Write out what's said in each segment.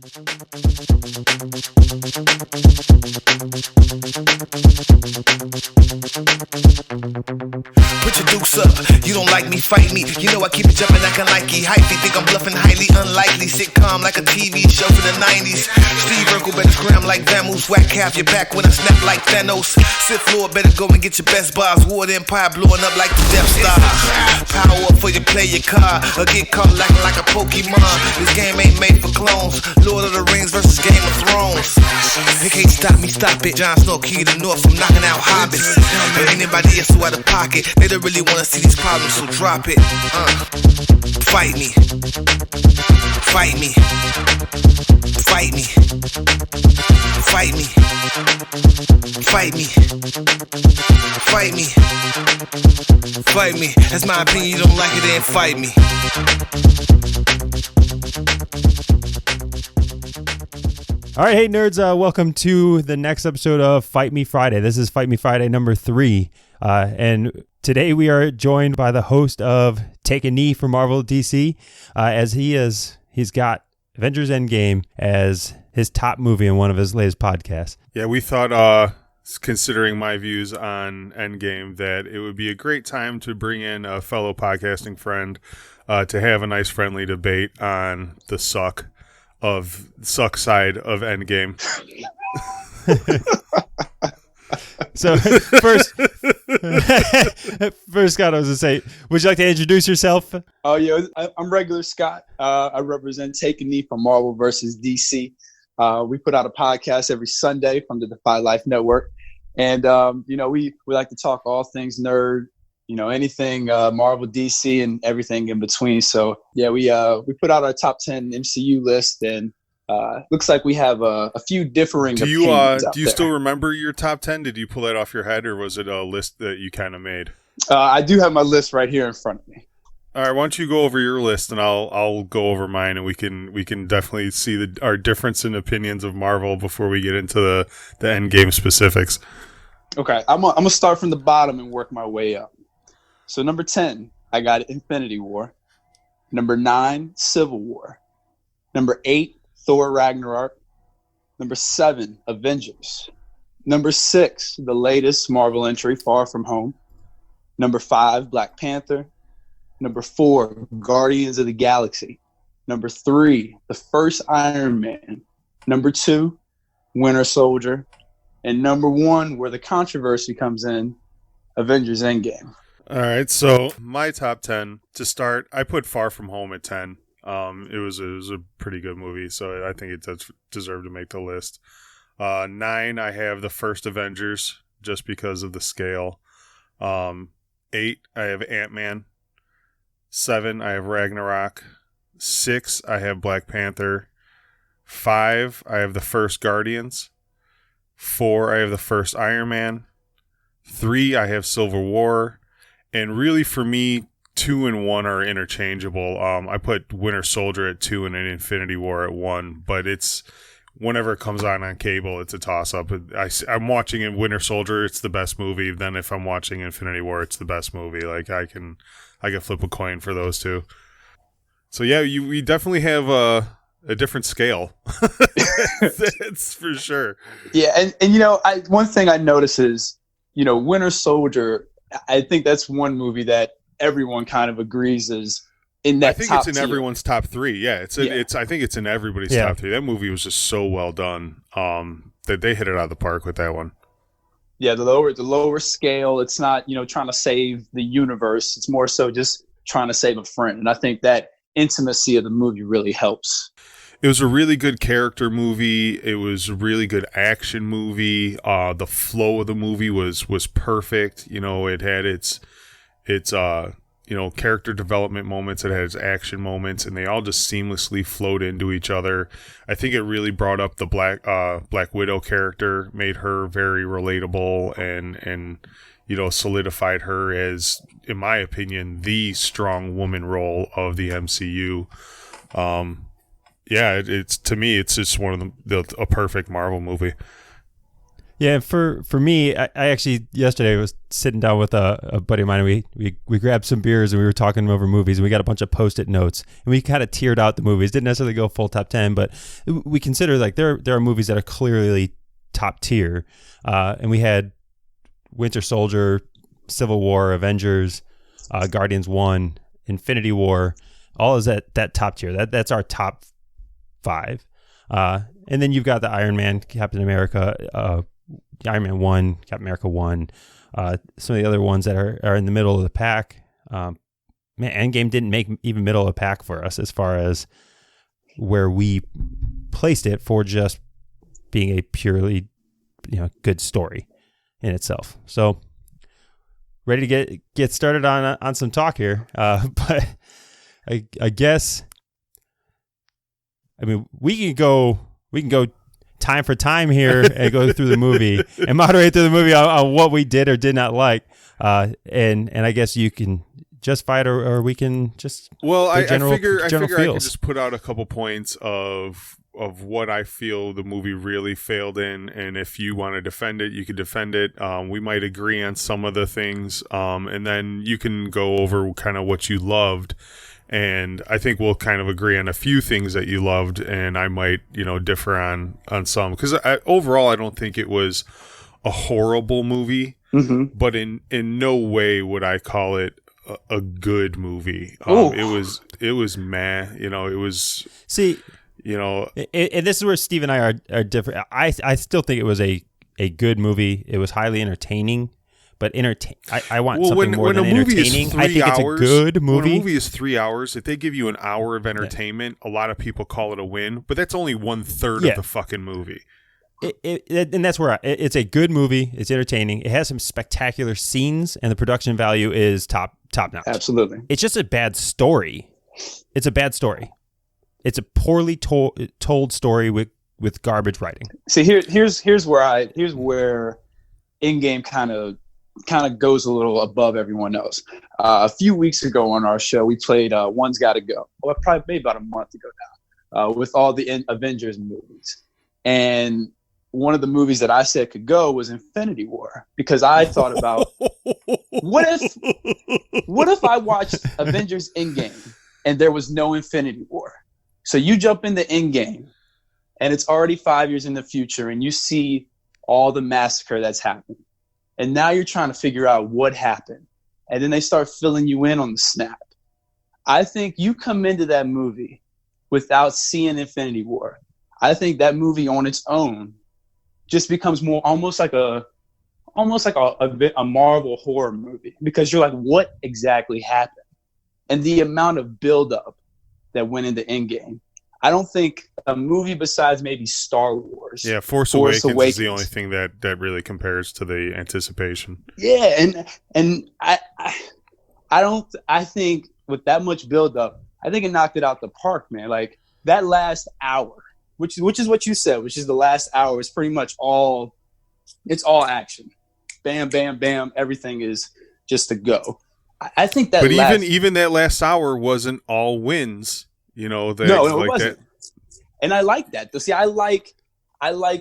Put your dukes up, you don't like me, fight me. You know I keep it jumping like a Nike. Hypey, think I'm bluffing, highly unlikely. Sitcom like a TV show for the 90s. Steve Urkel better scram like Vamoose. Whack half your back when I snap like Thanos. Sith Lord better go and get your best bars. War Empire blowing up like the Death Star. Power up for you play your car, or get caught like a Pokemon. This game ain't made for clones. Lord of the Rings versus Game of Thrones. They can't stop me, stop it. Jon Snow, King of the North, I'm knocking out hobbits. Or anybody else who out of pocket. They don't really wanna see these problems, so drop it. Fight me. Fight me. Fight me. Fight me. Fight me. Fight me. Fight me. That's my opinion. You don't like it, then fight me. All right, hey nerds, welcome to the next episode of Fight Me Friday. This is Fight Me Friday number 3. And today we are joined by the host of Take a Knee for Marvel DC, as he's got Avengers Endgame as his top movie in one of his latest podcasts. Yeah, we thought, considering my views on Endgame, that it would be a great time to bring in a fellow podcasting friend to have a nice friendly debate on the suck side of Endgame. So first, Scott, I was going to say, would you like to introduce yourself? Oh, yeah, I'm regular Scott. I represent Take a Knee from Marvel versus DC. We put out a podcast every Sunday from the Defy Life Network. And, we like to talk all things nerd, anything Marvel, DC, and everything in between. So, yeah, we put out our top 10 MCU list, and looks like we have a few differing opinions out Do you there. still remember your top 10? Did you pull that off your head, or was it a list that you kind of made? I do have my list right here in front of me. All right, why don't you go over your list, and I'll go over mine, and we can definitely see our difference in opinions of Marvel before we get into the Endgame specifics. Okay, I'm gonna start from the bottom and work my way up. So number 10, I got Infinity War. Number 9, Civil War. Number 8, Thor Ragnarok. Number 7, Avengers. Number 6, the latest Marvel entry, Far From Home. Number 5, Black Panther. Number 4, Guardians of the Galaxy. Number 3, the first Iron Man. Number 2, Winter Soldier. And number 1, where the controversy comes in, Avengers Endgame. All right, so my top 10 to start, I put Far From Home at 10. It was a pretty good movie, so I think it does deserve to make the list. 9, I have the first Avengers, just because of the scale. 8, I have Ant-Man. 7, I have Ragnarok. 6, I have Black Panther. 5, I have the first Guardians. 4, I have the first Iron Man. 3, I have Civil War. And really, for me, 2 and 1 are interchangeable. I put Winter Soldier at 2 and Infinity War at 1. But it's whenever it comes on cable, it's a toss-up. I'm watching in Winter Soldier, it's the best movie. Then if I'm watching Infinity War, it's the best movie. Like I can flip a coin for those two. So yeah, we definitely have a different scale. That's for sure. Yeah, and one thing I notice is, Winter Soldier, I think that's one movie that everyone kind of agrees is in that top I think it's in tier. everyone's top 3. Yeah, I think it's in everybody's top 3. That movie was just so well done. That they hit it out of the park with that one. Yeah, the lower scale. It's not, trying to save the universe. It's more so just trying to save a friend. And I think that intimacy of the movie really helps. It was a really good character movie. It was a really good action movie. The flow of the movie was perfect. It had its character development moments. It had its action moments, and they all just seamlessly flowed into each other. I think it really brought up the Black Widow character, made her very relatable, and solidified her as, in my opinion, the strong woman role of the MCU. It's to me, it's just one of a perfect Marvel movie. Yeah, for me, I actually yesterday was sitting down with a buddy of mine. And we grabbed some beers and we were talking over movies. And we got a bunch of Post-it notes and we kind of tiered out the movies. Didn't necessarily go full top 10, but we consider like there are movies that are clearly top tier. And we had Winter Soldier, Civil War, Avengers, Guardians 1, Infinity War. All is that top tier. That's our top 5. And then you've got the Iron Man, Captain America, Iron Man 1, Captain America 1, some of the other ones that are in the middle of the pack. Endgame didn't make even middle of the pack for us as far as where we placed it for just being a purely, good story in itself. So ready to get started on some talk here. But I guess, we can go time for time here and go through the movie and moderate through the movie on what we did or did not like. And I guess you can justify it or we can just I figure I feels. can just put out a couple points of what I feel the movie really failed in, and if you want to defend it, you can defend it. We might agree on some of the things, and then you can go over kind of what you loved. And I think we'll kind of agree on a few things that you loved, and I might, differ on some. Because overall, I don't think it was a horrible movie, but in no way would I call it a good movie. It was meh. It was. See, and this is where Steve and I are different. I still think it was a good movie. It was highly entertaining. But I want something more than entertaining. I think it's a good movie. When a movie is 3 hours, if they give you an hour of entertainment, a lot of people call it a win. But that's only 1/3 of the fucking movie. And that's where it's a good movie. It's entertaining. It has some spectacular scenes, and the production value is top notch. Absolutely. It's just a bad story. It's a bad story. It's a poorly told story with garbage writing. See, here's where Endgame kind of goes a little above everyone else. A few weeks ago on our show, we played One's Gotta Go. Well, probably maybe about a month ago now, with all the Avengers movies. And one of the movies that I said could go was Infinity War, because I thought about what if I watched Avengers Endgame and there was no Infinity War? So you jump into Endgame and it's already 5 years in the future and you see all the massacre that's happened. And now you're trying to figure out what happened. And then they start filling you in on the snap. I think you come into that movie without seeing Infinity War. I think that movie on its own just becomes more almost like a Marvel horror movie, because you're like, what exactly happened? And the amount of buildup that went into Endgame. I don't think a movie besides maybe Star Wars. Yeah, Force Awakens is the only thing that really compares to the anticipation. Yeah, and I think with that much buildup, I think it knocked it out the park, man. Like that last hour, which is what you said, which is the last hour, is pretty much all action. Bam, bam, bam. Everything is just a go. I think that. But even that last hour wasn't all wins. No, it wasn't. And I like that. See, I like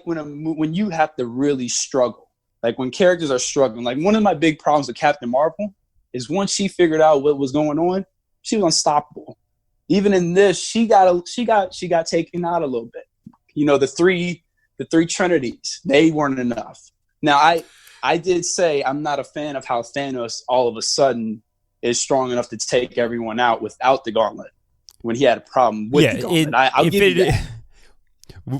when you have to really struggle, like when characters are struggling. Like one of my big problems with Captain Marvel is once she figured out what was going on, she was unstoppable. Even in this, she got taken out a little bit. The three Trinities, they weren't enough. Now I did say I'm not a fan of how Thanos all of a sudden is strong enough to take everyone out without the gauntlet, when he had a problem with the gauntlet. I'll give you that.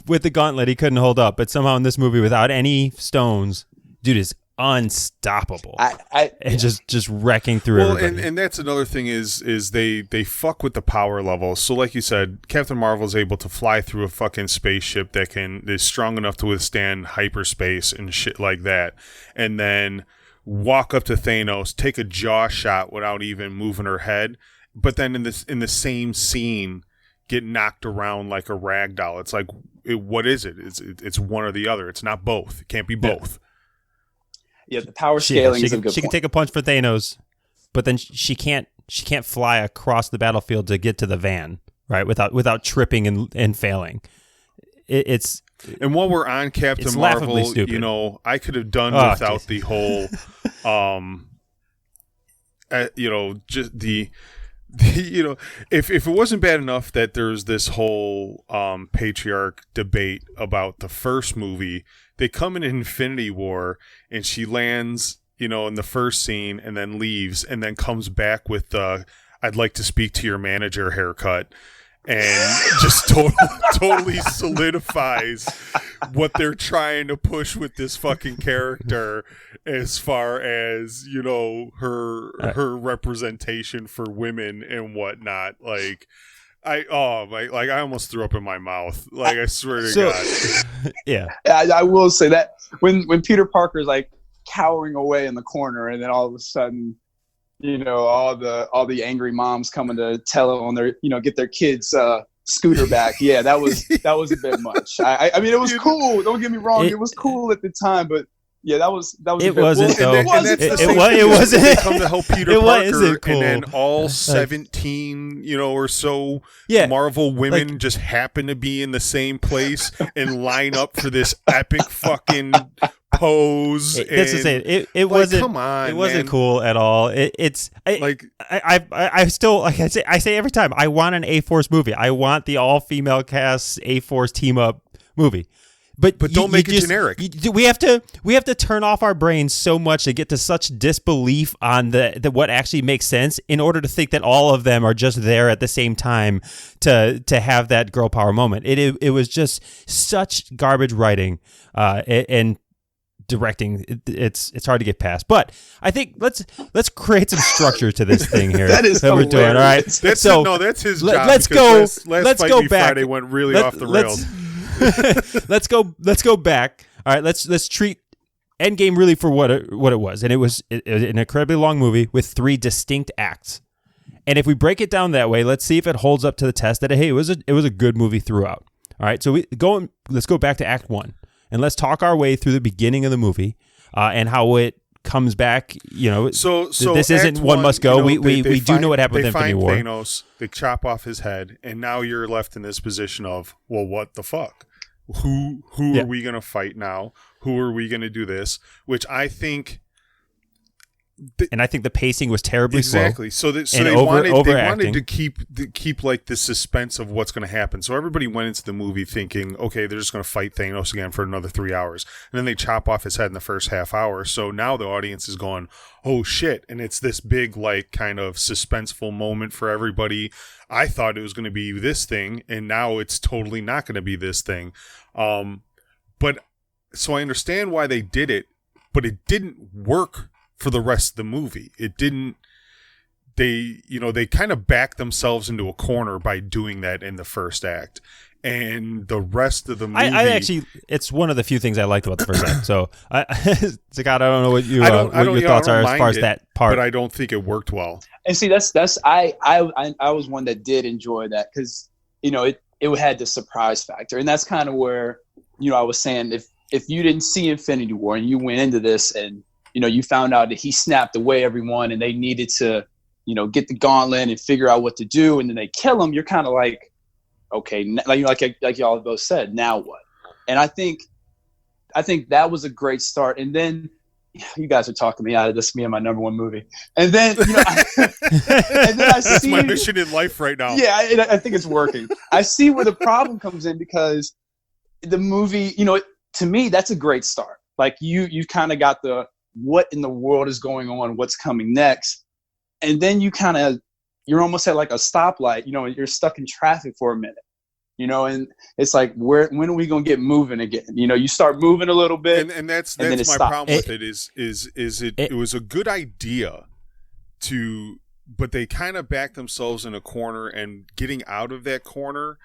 With the gauntlet, he couldn't hold up, but somehow in this movie, without any stones, dude is unstoppable. And just wrecking through everybody. And that's another thing is they fuck with the power level. So like you said, Captain Marvel is able to fly through a fucking spaceship that is strong enough to withstand hyperspace and shit like that, and then walk up to Thanos, take a jaw shot without even moving her head. But then in the same scene, get knocked around like a rag doll. It's like, what is it? It's one or the other. It's not both. It can't be both. Yeah, the power scaling is a good point. She can take a punch for Thanos, but then she can't fly across the battlefield to get to the van, right? Without tripping and failing. It's And while we're on Captain It's laughably Marvel, stupid. you know, I could have done Oh, without geez. the whole, you know, just the you know, if it wasn't bad enough that there's this whole patriarch debate about the first movie, they come in Infinity War and she lands, you know, in the first scene and then leaves and then comes back with the "I'd like to speak to your manager" haircut. And just totally solidifies what they're trying to push with this fucking character, as far as, you know, her representation for women and whatnot. Like, I almost threw up in my mouth. Like, I swear to God. Yeah. I will say that when Peter Parker's like cowering away in the corner, and then all of a sudden, you know, all the angry moms coming to tell them on their, you know, get their kids scooter back. Yeah, that was a bit much. I mean, it was cool. Don't get me wrong, it was cool at the time, but yeah, that was. It wasn't though. And that's the same It thing. wasn't. They come to help Peter Parker, cool. and then all 17, you know, or so Yeah, Marvel women like- just happen to be in the same place and line up for this epic fucking pose. That's and, insane. It like, wasn't. Come on, It wasn't man. cool at all. I still, like I say every time, I want an A-Force movie. I want the all-female cast A-Force team up movie. But don't make it generic. We have to turn off our brains so much to get to such disbelief on the what actually makes sense in order to think that all of them are just there at the same time to have that girl power moment. It was just such garbage writing and directing. It's hard to get past. But I think let's create some structure to this thing here. That is that we're doing. All right. That's that's his job. Let's because go. Last Let's Fight go Me back. Friday went really off the rails. Let's go back. All right, let's treat Endgame really for what it was, and it was an incredibly long movie with 3 distinct acts. And if we break it down that way, let's see if it holds up to the test. That hey, it was a good movie throughout. All right, so let's go back to Act 1, and let's talk our way through the beginning of the movie and how it comes back. You know, so this isn't Act one must go. You know, we do know what happened with Infinity War. They find Thanos, they chop off his head, and now you're left in this position of, well, what the fuck? Who are we going to fight now? Who are we going to do this? Which I think... And I think the pacing was terribly exactly. slow. So they wanted to keep like the suspense of what's going to happen. So everybody went into the movie thinking, okay, they're just going to fight Thanos again for another 3 hours, and then they chop off his head in the first half hour. So now the audience is going, oh shit, and it's this big like kind of suspenseful moment for everybody. I thought it was going to be this thing, and now it's totally not going to be this thing. But so I understand why they did it, but it didn't work for the rest of the movie. It didn't. They kind of backed themselves into a corner by doing that in the first act, and the rest of the movie. I actually, it's one of the few things I liked about the first act. So, Scott, I don't know what your thoughts are as far as that part. But I don't think it worked well. And see, I was one that did enjoy that because it had the surprise factor, and that's kind of where I was saying if you didn't see Infinity War and you went into this and you found out that he snapped away everyone and they needed to, get the gauntlet and figure out what to do, and then they kill him. You're kind of like, okay, like y'all both said, now what? And I think that was a great start. And then you guys are talking me out of this being my number one movie. And then, and then I see that's my mission in life right now. Yeah, I think it's working. I see where the problem comes in because the movie, to me, that's a great start. Like you kind of got the what in the world is going on, what's coming next, and then you're almost at like a stoplight, you're stuck in traffic for a minute, and it's like when are we gonna get moving again? You start moving a little bit, and that's my problem with it is it was a good idea but they kind of backed themselves in a corner, and getting out of that corner,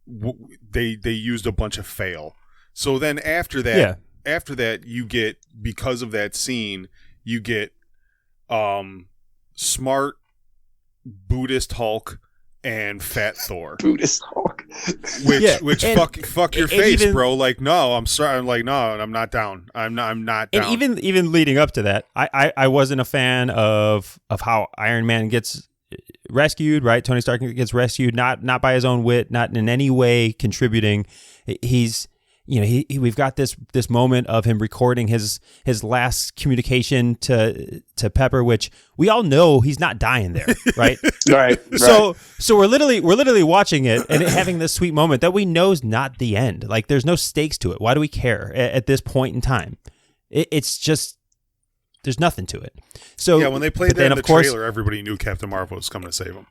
they used a bunch of fail. So then after that, you get, because of that scene, you get smart Buddhist Hulk and fat Thor. Buddhist Hulk. Which fuck your face, bro. Like, no, I'm sorry. I'm like, no, I'm not down. I'm not down. And even leading up to that, I wasn't a fan of how Iron Man gets rescued, right? Tony Stark gets rescued, not by his own wit, not in any way contributing. we've got this moment of him recording his last communication to Pepper, which we all know he's not dying there, right? Right. So we're literally watching it and having this sweet moment that we know is not the end. Like, there's no stakes to it. Why do we care at this point in time? It's just, there's nothing to it. So yeah, when they played that in the trailer, everybody knew Captain Marvel was coming to save him.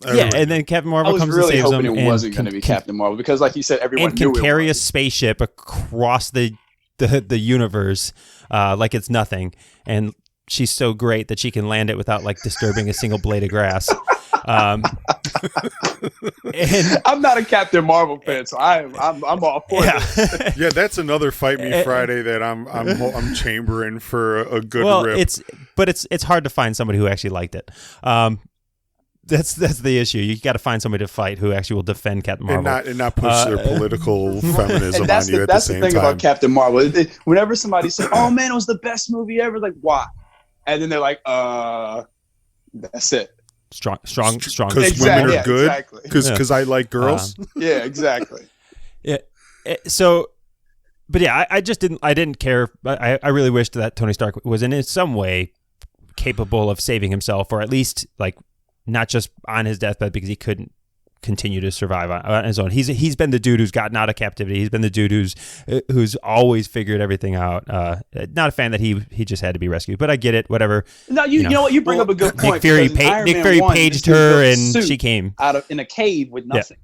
Yeah, and then Captain Marvel comes and saves him. I was really hoping it wasn't going to be Captain Marvel because, like you said, everyone knew it can carry a spaceship across the universe like it's nothing. And she's so great that she can land it without like disturbing a single blade of grass. And I'm not a Captain Marvel fan, so I'm all for it. Yeah, that's another Fight Me Friday that I'm chambering for a good rip. It's hard to find somebody who actually liked it. That's the issue. You got to find somebody to fight who actually will defend Captain Marvel and not push their political feminism on you at the same time. That's the thing about Captain Marvel. Whenever somebody says, "Oh man, it was the best movie ever," like, why? And then they're like, that's it. Strong. Because women are good. Because I like girls. Yeah, exactly. Yeah. So, but yeah, I didn't care. I really wished that Tony Stark was in some way capable of saving himself, or at least like not just on his deathbed because he couldn't continue to survive on his own. He's been the dude who's gotten out of captivity. He's been the dude who's always figured everything out. Not a fan that he just had to be rescued, but I get it. Whatever. No, you know what? You bring up a good point. Nick Fury paged her, and she came in a cave with nothing.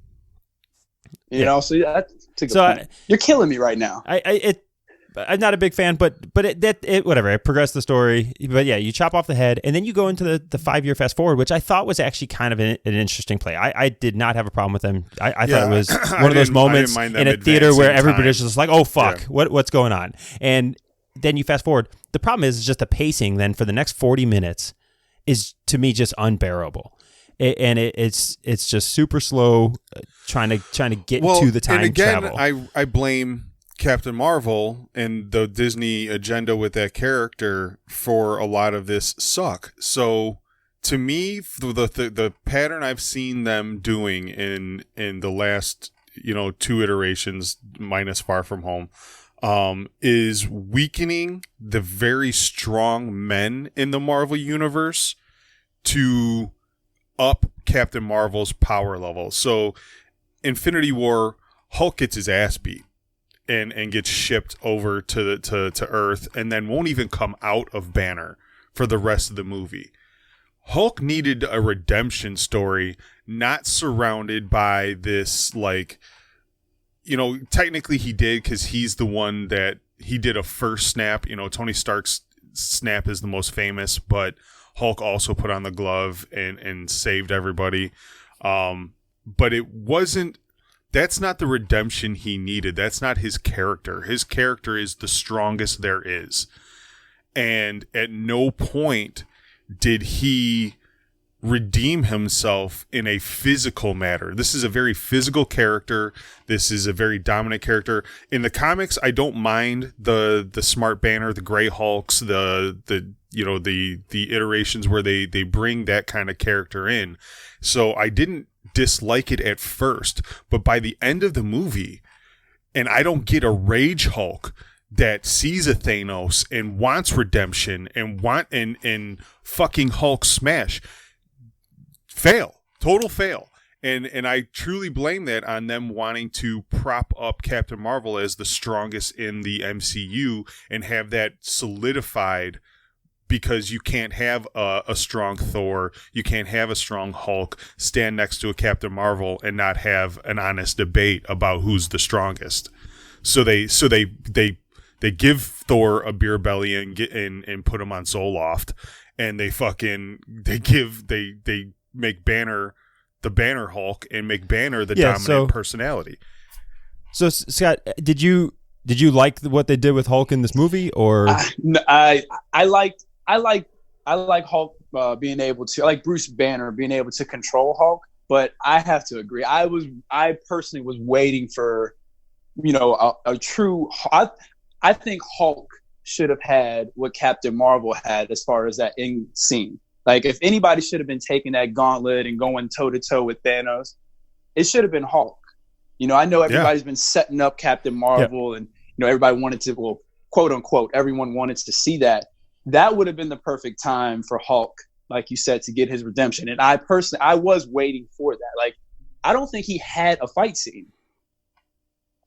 Yeah. You know, so that's a good point. You're killing me right now. I'm not a big fan, but it whatever. It progressed the story, but yeah, you chop off the head, and then you go into the 5-year fast forward, which I thought was actually kind of an interesting play. I did not have a problem with them. I thought it was one of those moments in a theater where everybody's just like, "Oh fuck, what's going on?" And then you fast forward. The problem is just the pacing. Then for the next 40 minutes is to me just unbearable. It's just super slow, trying to get to the time and again, travel. I blame Captain Marvel and the Disney agenda with that character for a lot of this suck. So to me, the pattern I've seen them doing in the last 2 iterations minus Far From Home is weakening the very strong men in the Marvel universe to up Captain Marvel's power level. So Infinity War, Hulk gets his ass beat and gets shipped over to Earth, and then won't even come out of Banner for the rest of the movie. Hulk needed a redemption story, not surrounded by this, like, technically he did because he's the one that he did a first snap. Tony Stark's snap is the most famous, but Hulk also put on the glove and saved everybody. But it wasn't. That's not the redemption he needed. That's not his character. His character is the strongest there is. And at no point did he redeem himself in a physical matter. This is a very physical character. This is a very dominant character. In the comics, I don't mind the smart Banner, the Grey Hulks, the iterations where they bring that kind of character in. So I didn't dislike it at first, but by the end of the movie, and I don't get a rage Hulk that sees a Thanos and wants redemption and fucking Hulk smash. Total fail. And I truly blame that on them wanting to prop up Captain Marvel as the strongest in the MCU and have that solidified, because you can't have a strong Thor, you can't have a strong Hulk stand next to a Captain Marvel and not have an honest debate about who's the strongest. So they give Thor a beer belly and put him on Zoloft, and they make Banner the Banner Hulk and make Banner the dominant personality. So Scott, did you like what they did with Hulk in this movie, or I like Hulk being able to, I like Bruce Banner being able to control Hulk, but I have to agree. I personally was waiting for, a true. I think Hulk should have had what Captain Marvel had as far as that end scene. Like, if anybody should have been taking that gauntlet and going toe to toe with Thanos, it should have been Hulk. I know everybody's been setting up Captain Marvel, and everybody wanted to, well, quote unquote, everyone wanted to see that. That would have been the perfect time for Hulk, like you said, to get his redemption. And I was waiting for that. Like, I don't think he had a fight scene.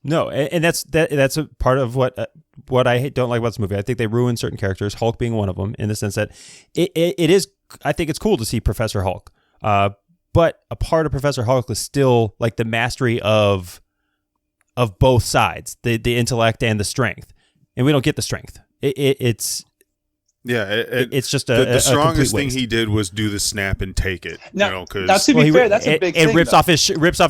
No, and that's a part of what I don't like about this movie. I think they ruin certain characters, Hulk being one of them, in the sense that it is. I think it's cool to see Professor Hulk, but a part of Professor Hulk is still like the mastery of both sides, the intellect and the strength, and we don't get the strength. It's just the strongest thing he did was do the snap and take it. Now, to be fair, that's a big thing. And rips off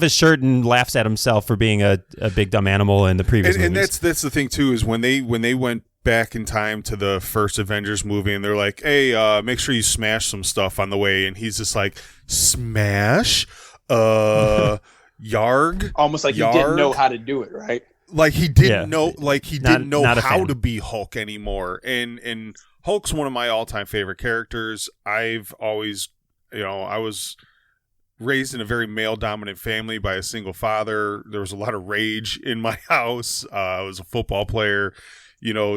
his shirt and laughs at himself for being a big dumb animal in the previous movies. And that's the thing too, is when they went back in time to the first Avengers movie, and they're like, "Hey, make sure you smash some stuff on the way," and he's just like, "Smash, yarg," almost like he didn't know how to do it, right? Like he didn't know, didn't know how fan. to be Hulk anymore, and Hulk's one of my all-time favorite characters. I've always, I was raised in a very male-dominant family by a single father. There was a lot of rage in my house. I was a football player,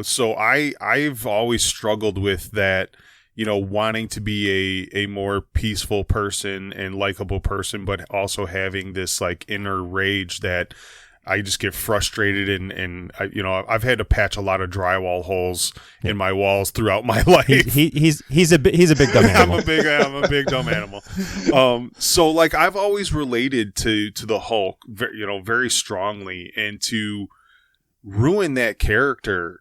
so I've always struggled with that, wanting to be a more peaceful person and likable person, but also having this like inner rage that I just get frustrated and I've had to patch a lot of drywall holes in my walls throughout my life. He's a big dumb animal. I'm a big dumb animal. So like I've always related to the Hulk, very strongly, and to ruin that character,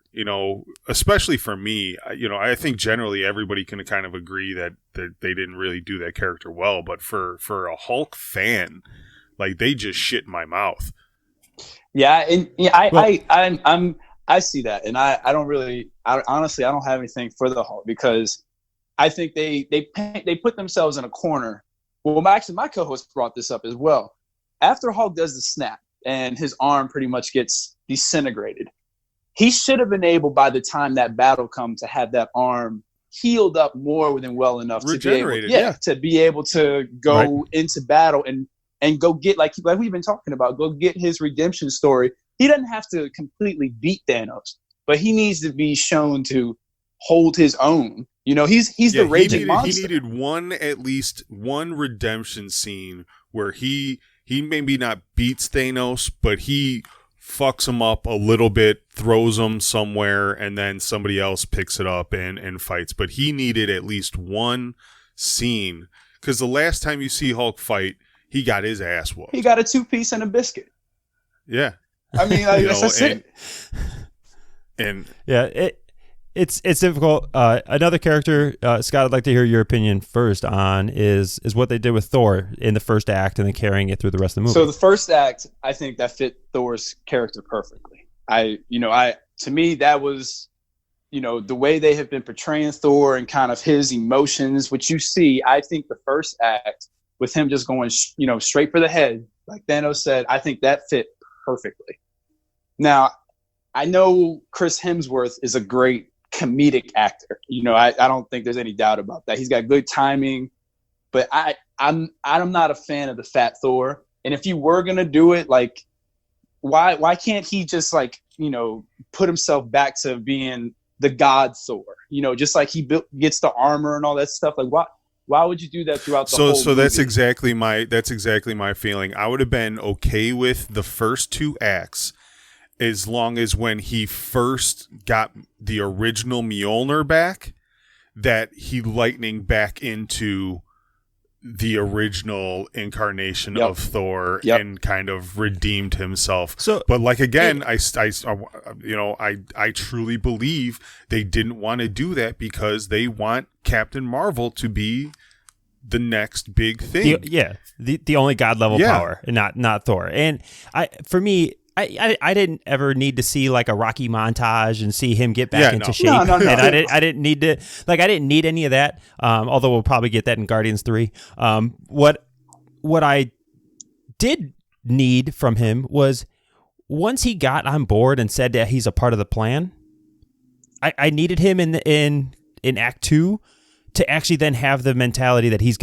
especially for me, I think generally everybody can kind of agree that they didn't really do that character well, but for a Hulk fan, like they just shit in my mouth. Yeah, and I see that, and I honestly don't have anything for the Hulk, because I think they put themselves in a corner. Well, actually, my co-host brought this up as well. After Hulk does the snap and his arm pretty much gets disintegrated, he should have been able, by the time that battle comes, to have that arm healed up more than well enough to be able to go into battle and go get, like we've been talking about, go get his redemption story. He doesn't have to completely beat Thanos, but he needs to be shown to hold his own. He's the raging monster. He needed at least one redemption scene where he maybe not beats Thanos, but he fucks him up a little bit, throws him somewhere, and then somebody else picks it up and fights. But he needed at least one scene, because the last time you see Hulk fight, he got his ass whooped. He got a 2-piece and a biscuit. Yeah. I mean, that's it. And yeah, it's difficult. Another character, Scott, I'd like to hear your opinion first on is what they did with Thor in the first act and then carrying it through the rest of the movie. So the first act, I think that fit Thor's character perfectly. To me, that was, the way they have been portraying Thor and kind of his emotions, which you see. I think the first act, with him just going, straight for the head, like Thanos said, I think that fit perfectly. Now, I know Chris Hemsworth is a great comedic actor. I don't think there's any doubt about that. He's got good timing, but I'm not a fan of the fat Thor. And if you were gonna do it, like, why can't he just put himself back to being the God Thor? Just like he gets the armor and all that stuff. Like, why would you do that throughout the whole movie? So that's exactly my feeling. I would have been okay with the first two acts, as long as when he first got the original Mjolnir back, that he lightning back into the original incarnation of Thor and kind of redeemed himself. So, but like again, I truly believe they didn't want to do that because they want Captain Marvel to be the next big thing. The only god level power, and not Thor. And for me, I didn't ever need to see like a Rocky montage and see him get back into shape. No. And I didn't need to, I didn't need any of that. Although we'll probably get that in Guardians 3. What I did need from him was, once he got on board and said that he's a part of the plan, I needed him in Act 2 to actually then have the mentality that he's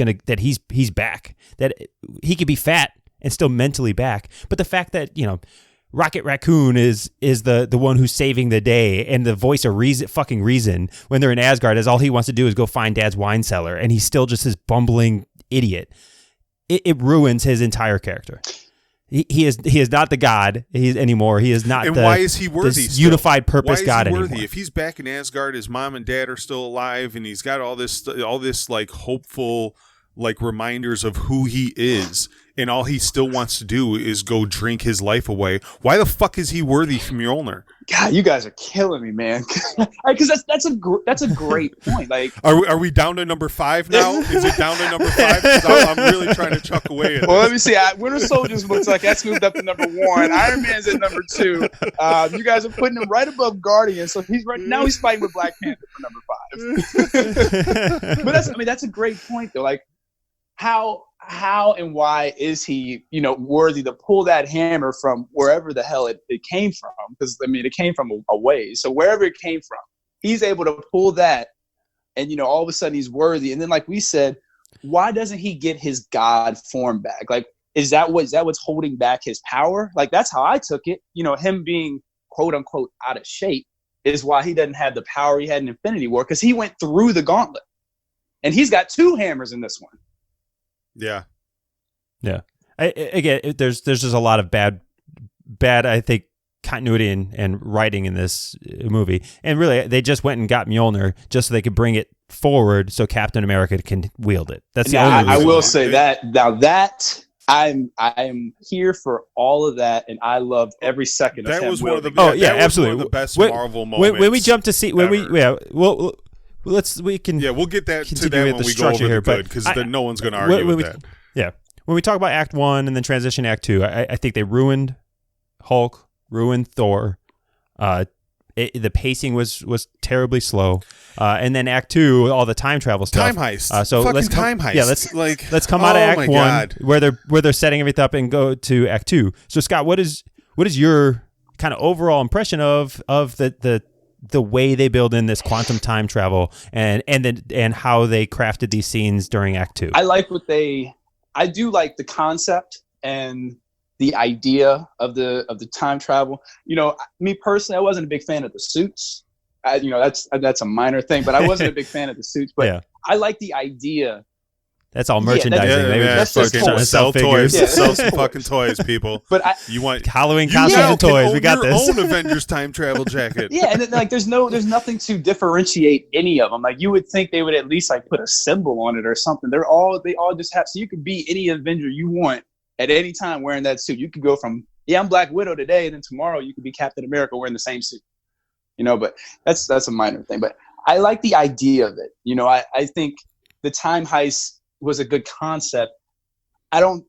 back, that he could be fat and still mentally back. But the fact that, Rocket Raccoon is the one who's saving the day and the voice of reason when they're in Asgard, as all he wants to do is go find Dad's wine cellar, and he's still just this bumbling idiot. It ruins his entire character. He is not the god anymore. He is not. And why is he worthy? This unified purpose god anymore? Anymore. If he's back in Asgard, his mom and dad are still alive, and he's got all this like hopeful like reminders of who he is, and all he still wants to do is go drink his life away. Why the fuck is he worthy from Mjolnir? God, you guys are killing me, man. Because that's a great point. Like, are we down to number 5 now? Is it down to number 5? 'Cause I'm really trying to chuck away at well, it. let me see. Winter Soldier's looks like that's moved up to number 1. Iron Man's at number 2. You guys are putting him right above Guardian, so he's fighting with Black Panther for number 5. But that's a great point though. Like, how and why is he, worthy to pull that hammer from wherever the hell it came from? Because, it came from a ways. So wherever it came from, he's able to pull that and, all of a sudden he's worthy. And then, like we said, why doesn't he get his God form back? Like, is that what's holding back his power? Like, that's how I took it. Him being, quote unquote, out of shape is why he doesn't have the power he had in Infinity War, because he went through the gauntlet. And he's got 2 hammers in this one. Yeah. Again, there's just a lot of bad, I think, continuity and writing in this movie. And really, they just went and got Mjolnir just so they could bring it forward so Captain America can wield it. That's the only reason. I will say that now that I'm here for all of that, and I loved every second of that. That Was one of the absolutely one of the best Marvel moments. When we jump to see we can we'll get that to that when we go over here, because then no one's going to argue with that. Yeah, when we talk about Act 1 and then transition to Act 2, I think they ruined Hulk, ruined Thor. The pacing was terribly slow, and then Act 2, all the time travel stuff. Time heist. Time heist. Yeah, let's come out of Act 1 where they're setting everything up and go to Act 2. So Scott, what is your kind of overall impression of the way they build in this quantum time travel and how they crafted these scenes during Act 2? I do like the concept and the idea of the time travel. Me personally, I wasn't a big fan of the suits. That's a minor thing, but I wasn't a big fan of the suits. But yeah. I like the idea. That's all merchandising. That's just fucking sell toys. Yeah. Sell some fucking toys, people. But you want Halloween costumes and toys. We got this. Your own Avengers time travel jacket. Yeah, and then, there's nothing to differentiate any of them. Like, you would think they would at least put a symbol on it or something. They all just have, so you could be any Avenger you want at any time wearing that suit. You could go from, I'm Black Widow today, and then tomorrow you could be Captain America wearing the same suit. But that's a minor thing. But I like the idea of it. I think the time heist was a good concept. I don't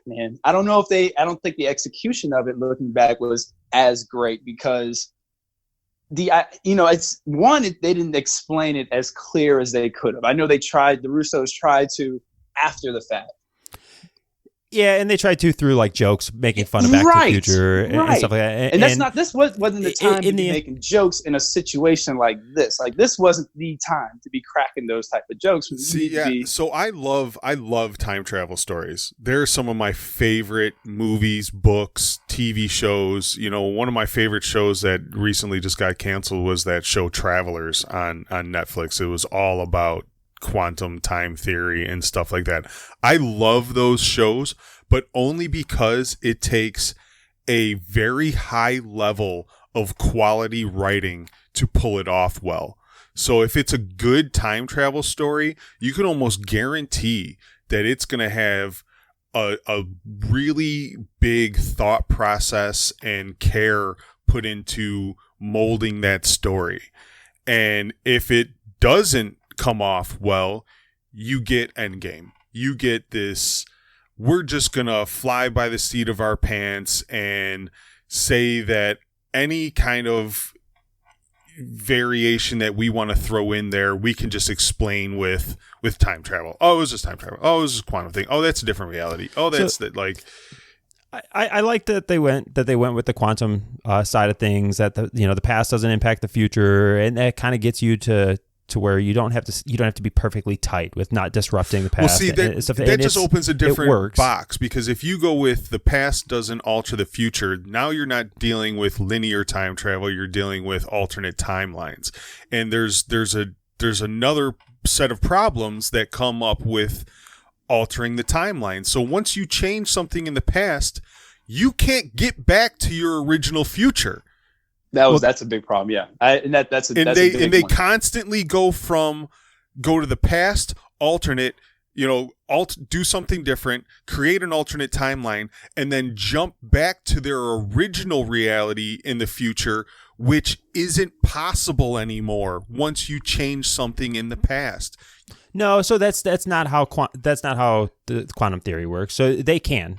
know if I don't think the execution of it, looking back, was as great, because they didn't explain it as clear as they could have. I know the Russos tried to after the fact. Yeah, and they tried to through jokes, making fun of Back to the Future and stuff like that. And this wasn't the time to be making jokes in a situation like this. This wasn't the time to be cracking those type of jokes. So I love time travel stories. They're some of my favorite movies, books, TV shows. One of my favorite shows that recently just got canceled was that show Travelers on Netflix. It was all about quantum time theory and stuff like that. I love those shows, but only because it takes a very high level of quality writing to pull it off well. So if it's a good time travel story, you can almost guarantee that it's going to have a really big thought process and care put into molding that story. And if it doesn't come off well, you get Endgame. You get this, we're just gonna fly by the seat of our pants and say that any kind of variation that we want to throw in there, we can just explain with time travel. Oh, it was just time travel. Oh, it was just quantum thing. Oh, that's a different reality. Oh, that's I like that they went with the quantum side of things, that the past doesn't impact the future, and that kind of gets you to to where you don't have to be perfectly tight with not disrupting the past. Well, see, that just opens a it different works. box, because if you go with the past doesn't alter the future, now you're not dealing with linear time travel, you're dealing with alternate timelines. And there's another set of problems that come up with altering the timeline. So once you change something in the past, you can't get back to your original future. That's a big problem. Yeah, that's a big they one. constantly go to the past, alternate, do something different, create an alternate timeline, and then jump back to their original reality in the future, which isn't possible anymore once you change something in the past. No, so that's not how the quantum theory works. So they can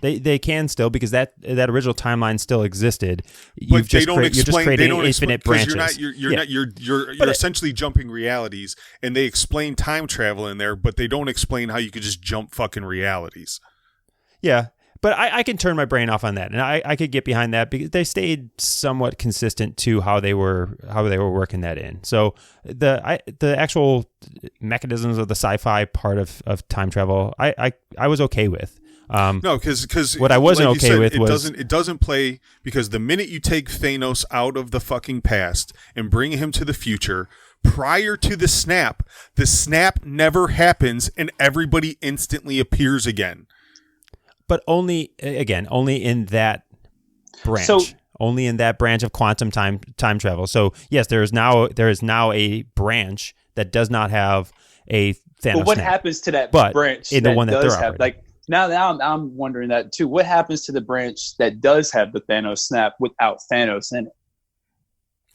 still, because that original timeline still existed. You're just creating infinite branches. You're essentially jumping realities, and they explain time travel in there, but they don't explain how you could just jump fucking realities. Yeah. But I can turn my brain off on that, and I could get behind that because they stayed somewhat consistent to how they were working that in. So the actual mechanisms of the sci-fi part of time travel, I was okay with. No, because what I wasn't okay with was it doesn't play, because the minute you take Thanos out of the fucking past and bring him to the future, prior to the snap never happens, and everybody instantly appears again. But only in that branch. Only in that branch of quantum time travel. So yes, there is now a branch that does not have a Thanos. But what snap. happens to that but branch in the one that does they're have? operating? Like now I'm wondering that too. What happens to the branch that does have the Thanos snap without Thanos in it?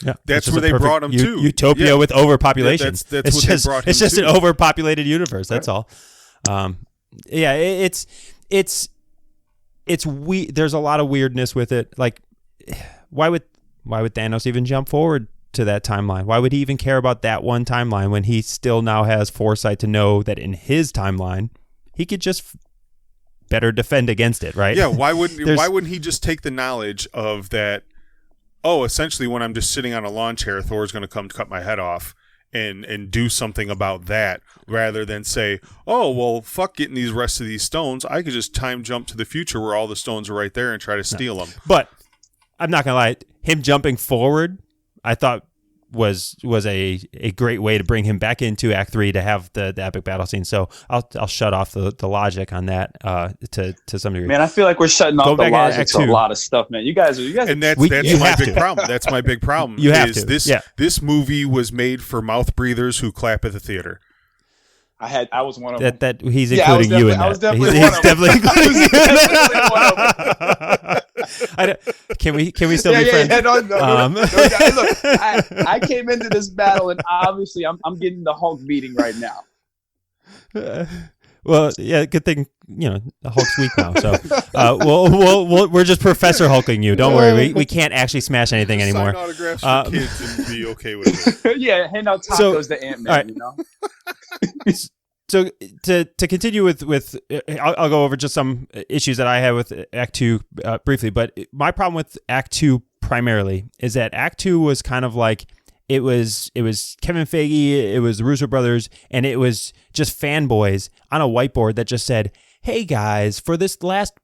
Yeah, that's where they brought him to. Utopia with overpopulation. That's what they brought him It's just to. an overpopulated universe. That's Right. all. It's there's a lot of weirdness with it. Like, why would Thanos even jump forward to that timeline? Why would he even care about that one timeline when he still now has foresight to know that in his timeline he could just better defend against it, right? Yeah, why wouldn't he just take the knowledge of that? Oh, essentially, when I'm just sitting on a lawn chair, Thor's going to come cut my head off. And do something about that, rather than say, oh, well, fuck getting these rest of these stones. I could just time jump to the future where all the stones are right there and try to steal them. But I'm not going to lie. Him jumping forward, I thought was a great way to bring him back into Act 3 to have the epic battle scene. So I'll shut off the logic on that to some degree. Man, I feel like we're shutting off the logic to a 2. lot of stuff, man. You guys. And that's you my have big to. problem. That's my big problem. You have to. This movie was made for mouth breathers who clap at the theater. I was one of them. That he's including you in that. I was definitely He's one of them. definitely I was definitely one of them. Can we still be friends? No, guys, look, I came into this battle, and obviously I'm getting the Hulk beating right now. Well, yeah, good thing the Hulk's weak now. So we're just Professor Hulking you. Don't worry, we can't actually smash anything anymore. Sign autographs for kids and be okay with it. Yeah, hand out tacos to Ant-Man. Right. So to continue with I'll go over just some issues that I have with Act 2 briefly. But my problem with Act 2 primarily is that Act 2 was kind of like it was Kevin Feige, it was the Russo brothers, and it was just fanboys on a whiteboard that just said, "Hey guys, for this last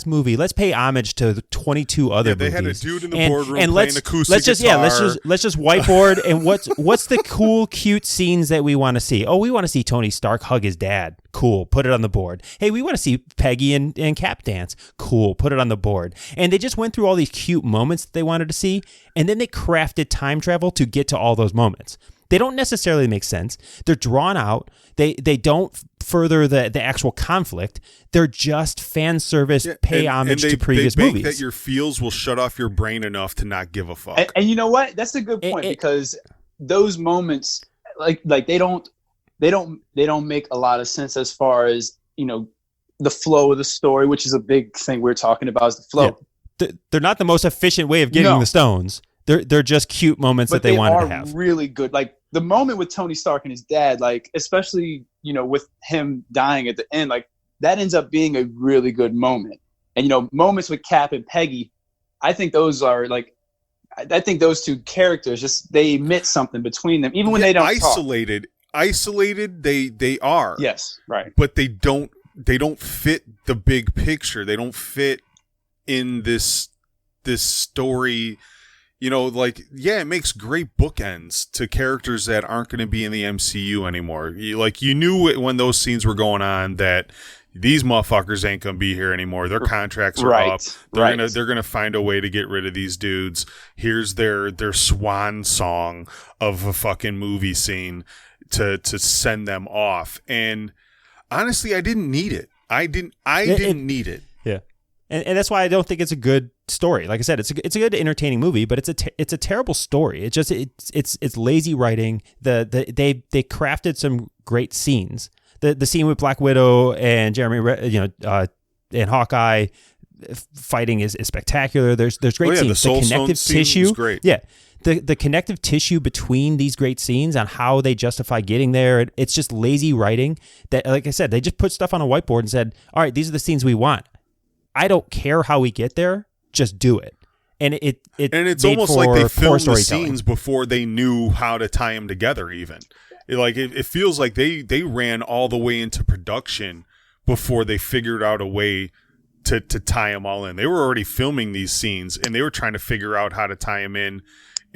movie, let's pay homage to the 22 other movies." They had a dude in the boardroom and playing acoustic let's just guitar. let's just whiteboard and what's the cool, cute scenes that we want to see? Oh, we want to see Tony Stark hug his dad. Cool, put it on the board. Hey, we want to see Peggy and Cap dance. Cool, put it on the board. And they just went through all these cute moments that they wanted to see, and then they crafted time travel to get to all those moments. They don't necessarily make sense. They're drawn out. They don't further the actual conflict. They're just fan service, pay homage to previous they movies. That your feels will shut off your brain enough to not give a fuck. And you know what? That's a good point, because those moments, like they don't make a lot of sense as far as the flow of the story, which is a big thing we're talking about, is the flow. Yeah. They're not the most efficient way of getting the stones. They're just cute moments that they wanted to have. Really good. Like the moment with Tony Stark and his dad, like especially with him dying at the end, like that ends up being a really good moment. And moments with Cap and Peggy, I think those are like I think those two characters just they emit something between them, even when they don't isolated. talk. Isolated, they are. Yes, right. But they don't fit the big picture. They don't fit in this story. You know, like, yeah, it makes great bookends to characters that aren't going to be in the MCU anymore. You knew it when those scenes were going on that these motherfuckers ain't going to be here anymore. Their contracts are up. They're gonna find a way to get rid of these dudes. Here's their swan song of a fucking movie scene to send them off. And honestly, I didn't need it. I didn't need it. Yeah. And that's why I don't think it's a good story. Like I said, it's a good entertaining movie, but it's a terrible story. It's lazy writing. They crafted some great scenes. The scene with Black Widow and Jeremy, and Hawkeye fighting is spectacular. There's great scenes. The connective tissue was great. Yeah. The connective tissue between these great scenes on how they justify getting there, it's just lazy writing that, like I said, they just put stuff on a whiteboard and said, all right, these are the scenes we want. I don't care how we get there, just do it. And it's almost like they filmed the scenes before they knew how to tie them together even. It feels like they ran all the way into production before they figured out a way to tie them all in. They were already filming these scenes, and they were trying to figure out how to tie them in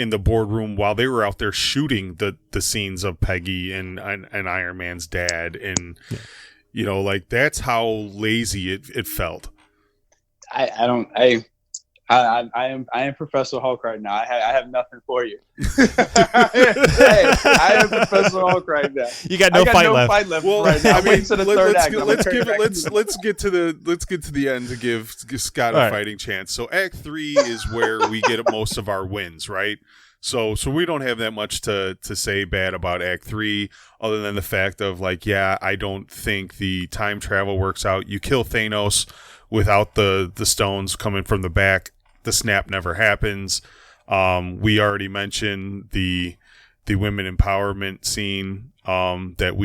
the boardroom while they were out there shooting the scenes of Peggy and Iron Man's dad. And, that's how lazy it felt. I am Professor Hulk right now. I have nothing for you. I am Professor Hulk right now. You got no fight left. Well, right now. Let's get to the end to give Scott a fighting chance. So Act 3 is where we get most of our wins, right? So we don't have that much to say bad about Act 3, other than the fact of I don't think the time travel works out. You kill Thanos without the stones coming from the back. The snap never happens. We already mentioned the women empowerment scene that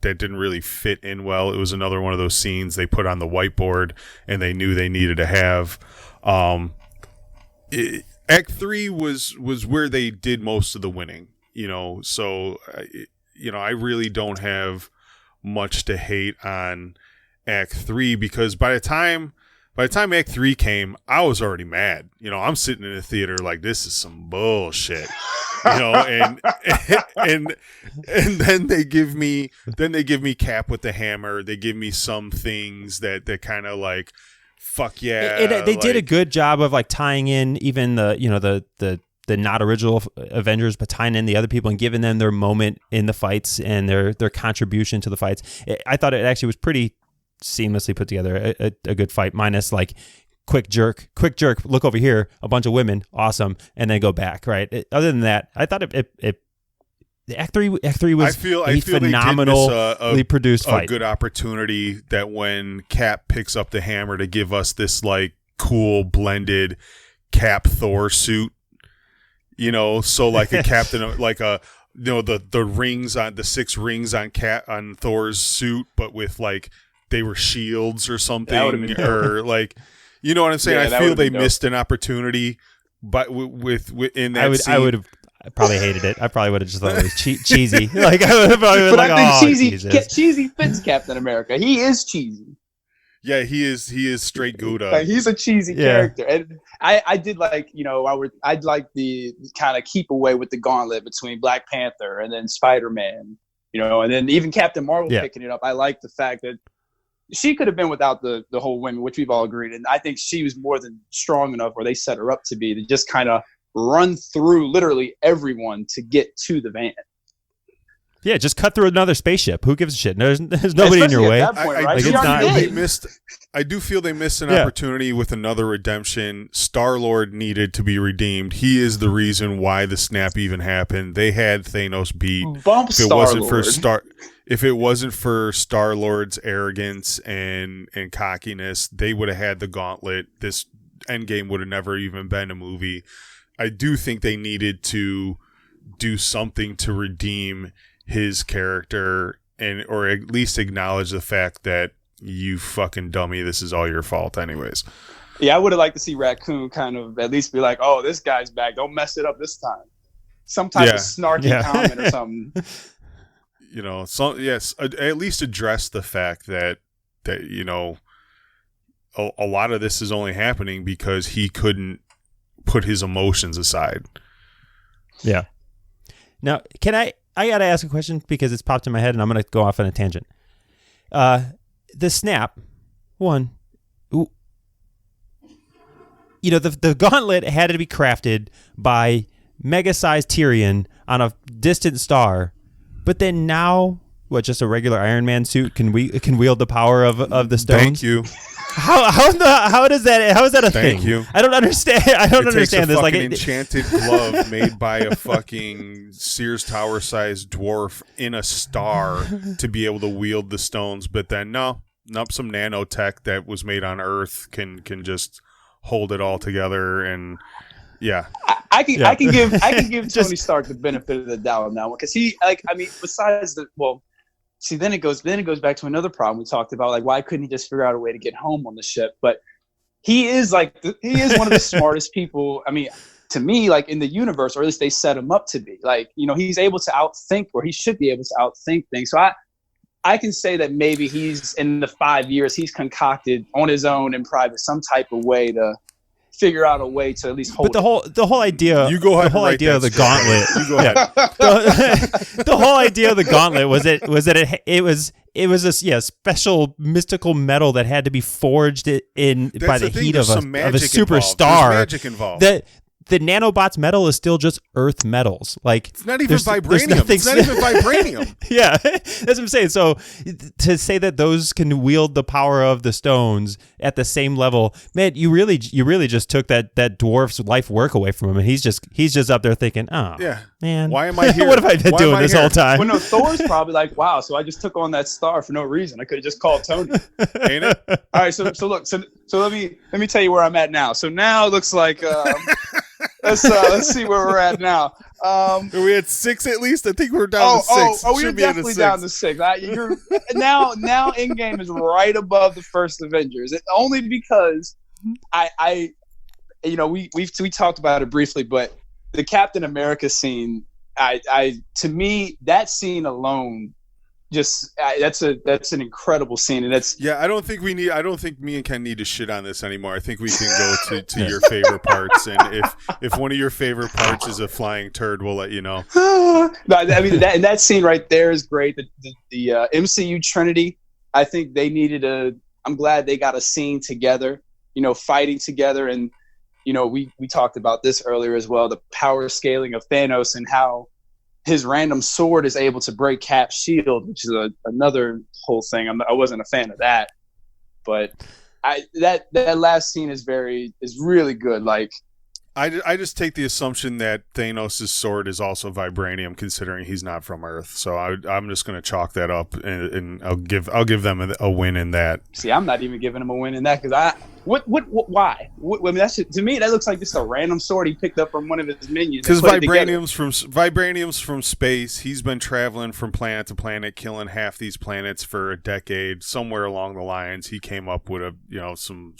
didn't really fit in well. It was another one of those scenes they put on the whiteboard and they knew they needed to have. Act 3 was where they did most of the winning, so I really don't have much to hate on Act 3, because by the time Act 3 came, I was already mad. I'm sitting in the theater like, this is some bullshit. And then they give me Cap with the hammer. They give me some things that kind of like, fuck yeah. They did a good job of tying in even the not original Avengers, but tying in the other people and giving them their moment in the fights and their contribution to the fights. I thought it actually was pretty seamlessly put together, a good fight, minus quick jerk, look over here, a bunch of women, awesome, and then go back, right? Other than that, I thought Act 3 was a phenomenally produced fight. A good opportunity that when Cap picks up the hammer to give us this cool blended Cap Thor suit, so a captain, the rings on the 6 rings on Thor's suit, but with they were shields or something, or you know what I'm saying? Yeah, I feel they missed an opportunity, but in that scene. I would have probably hated it. I probably would have just thought it was cheesy. I would have probably been I think cheesy fits Captain America. He is cheesy. Yeah, he is straight Gouda. He's a cheesy character, and I did I'd like the kind of keep away with the gauntlet between Black Panther and then Spider-Man, and then even Captain Marvel picking it up. I like the fact that she could have been without the whole women, which we've all agreed. And I think she was more than strong enough where they set her up to be to just kind of run through literally everyone to get to the van. Yeah, just cut through another spaceship. Who gives a shit? There's nobody in your way. I do feel they missed an opportunity with another redemption. Star-Lord needed to be redeemed. He is the reason why the snap even happened. They had Thanos beat. If it wasn't for Star-Lord's arrogance and cockiness, they would have had the gauntlet. This Endgame would have never even been a movie. I do think they needed to do something to redeem his character or at least acknowledge the fact that you fucking dummy, this is all your fault anyways. Yeah, I would have liked to see Raccoon kind of at least be like, "Oh, this guy's back. Don't mess it up this time." Some type of snarky comment or something. You know, so yes, at least address the fact that you know, a lot of this is only happening because he couldn't put his emotions aside. Yeah. Now, I gotta ask a question because it's popped in my head, and I'm gonna go off on a tangent. The snap, one. You know, the gauntlet had to be crafted by mega-sized Tyrion on a distant star, but then now, just a regular Iron Man suit can wield the power of the stones? Thank you. How is that a thing? Thank you. I don't understand. I don't understand this. Like enchanted glove made by a fucking Sears Tower sized dwarf in a star to be able to wield the stones, but then some nanotech that was made on Earth can just hold it all together. And I can give Tony Stark the benefit of the doubt on that one, because besides then it goes back to another problem we talked about, like why couldn't he just figure out a way to get home on the ship? But he is one of the smartest people. I mean, to me, like in the universe, or at least they set him up to be. Like, you know, he's able to outthink, or he should be able to outthink things. So I can say that maybe he's, in the 5 years, he's concocted on his own in private some type of way to figure out a way to at least hold. But the whole idea, you go ahead. The whole idea of the gauntlet. You go ahead. The whole idea of the gauntlet was it was a special mystical metal that had to be forged by the heat of a superstar. There's magic involved. The nanobots metal is still just Earth metals. Like, it's not even vibranium. It's not even vibranium. Yeah, that's what I'm saying. So to say that those can wield the power of the stones at the same level, man, you really just took that dwarf's life work away from him, and he's just up there thinking, oh, yeah, man, why am I here? What have I been doing this whole time? Well, no, Thor's probably like, wow, so I just took on that star for no reason. I could have just called Tony. Ain't it? All right, so look, so let me tell you where I'm at now. So now it looks like. Let's see where we're at now. Are we at 6 at least? I think we're down to 6. We're definitely down to 6. Now Endgame is right above the first Avengers. Only because we talked about it briefly, but the Captain America scene, to me, that scene alone, that's an incredible scene, and that's I don't think me and Ken need to shit on this anymore. I think we can go to your favorite parts, and if one of your favorite parts is a flying turd, we'll let you know. No, I mean that scene right there is great. The MCU Trinity, I think they needed I'm glad they got a scene together, fighting together, and we talked about this earlier as well. The power scaling of Thanos and how his random sword is able to break Cap's shield, which is another whole thing. I wasn't a fan of that, but that last scene is really good. Like, I just take the assumption that Thanos' sword is also vibranium, considering he's not from Earth. So I'm just going to chalk that up, and I'll give them a win in that. See, I'm not even giving him a win in that, because why? I mean, to me, that looks like just a random sword he picked up from one of his minions. Because vibranium's from space. He's been traveling from planet to planet, killing half these planets for a decade. Somewhere along the lines, he came up with some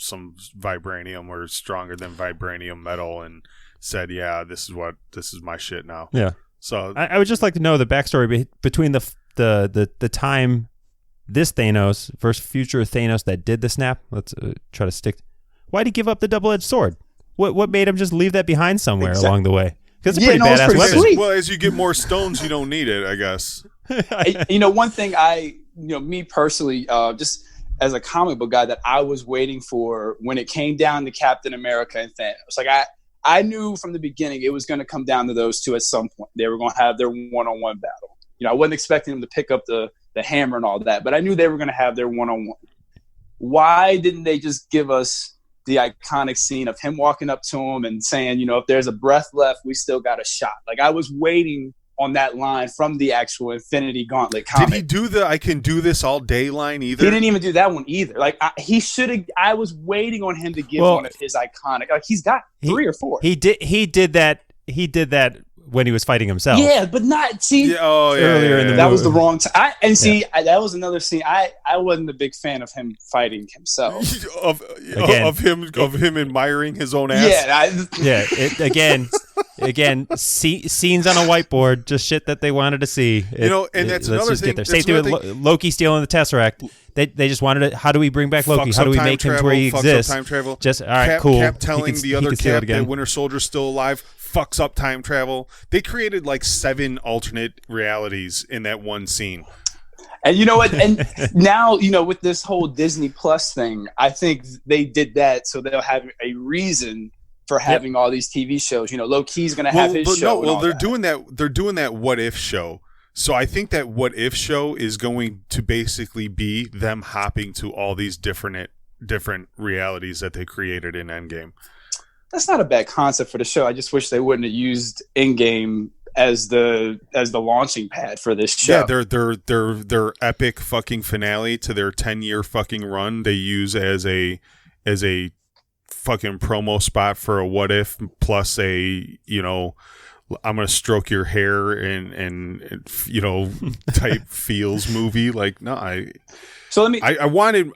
vibranium or stronger than vibranium metal, and said, "Yeah, this is my shit now." Yeah. So I would just like to know the backstory between the time this Thanos versus future Thanos that did the snap. Let's try to stick. Why'd he give up the double-edged sword? What made him just leave that behind somewhere along the way? Because it's a pretty badass weapon. Sweet. Well, as you get more stones, you don't need it, I guess. One thing me personally, just as a comic book guy, that I was waiting for when it came down to Captain America and Thanos. Like, I knew from the beginning it was going to come down to those two at some point. They were going to have their one-on-one battle. I wasn't expecting them to pick up the hammer and all that, but I knew they were going to have their one-on-one. Why didn't they just give us the iconic scene of him walking up to him and saying, if there's a breath left, we still got a shot? Like, I was waiting on that line from the actual Infinity Gauntlet comic. Did he do the "I can do this all day" line either? He didn't even do that one either. Like, he should have. I was waiting on him to give one of his iconic. Like, he's got 3 or 4. He did that. He did that when he was fighting himself. Yeah, but not see. Yeah, oh yeah, Earlier yeah, in the yeah. That was the wrong time. That was another scene. I wasn't a big fan of him fighting himself. of him admiring his own ass. Yeah, Again, scenes on a whiteboard, just shit that they wanted to see. And that's another thing. Same thing with Loki stealing the Tesseract. They just wanted to. How do we bring back Loki? How do we make him to where he exists? Time travel. Just all right, cool. Cap telling the other Cap again. that Winter Soldier's still alive. Fucks up time travel. They created like 7 alternate realities in that one scene. And you know what? And now, with this whole Disney Plus thing, I think they did that so they'll have a reason for having all these TV shows. Loki's going to have his show. They're doing that. They're doing that What If show. So I think that What If show is going to basically be them hopping to all these different realities that they created in Endgame. That's not a bad concept for the show. I just wish they wouldn't have used Endgame as the launching pad for this show. Yeah, their epic fucking finale to their 10-year fucking run they use as a fucking promo spot for a What If plus a I'm gonna stroke your hair and type feels movie. Like no, I wanted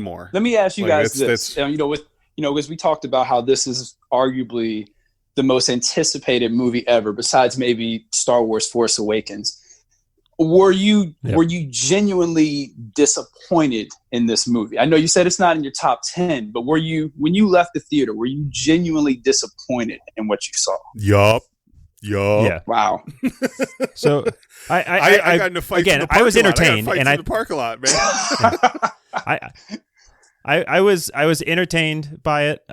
more. Let me ask you guys this. Because we talked about how this is arguably the most anticipated movie ever, besides maybe Star Wars Force Awakens. Were you genuinely disappointed in this movie? I know you said it's not in your top 10, but when you left the theater, were you genuinely disappointed in what you saw? Yup. Yeah. Wow. So I got in a fight again. I was entertained, and I the parking lot, man. I was entertained by it.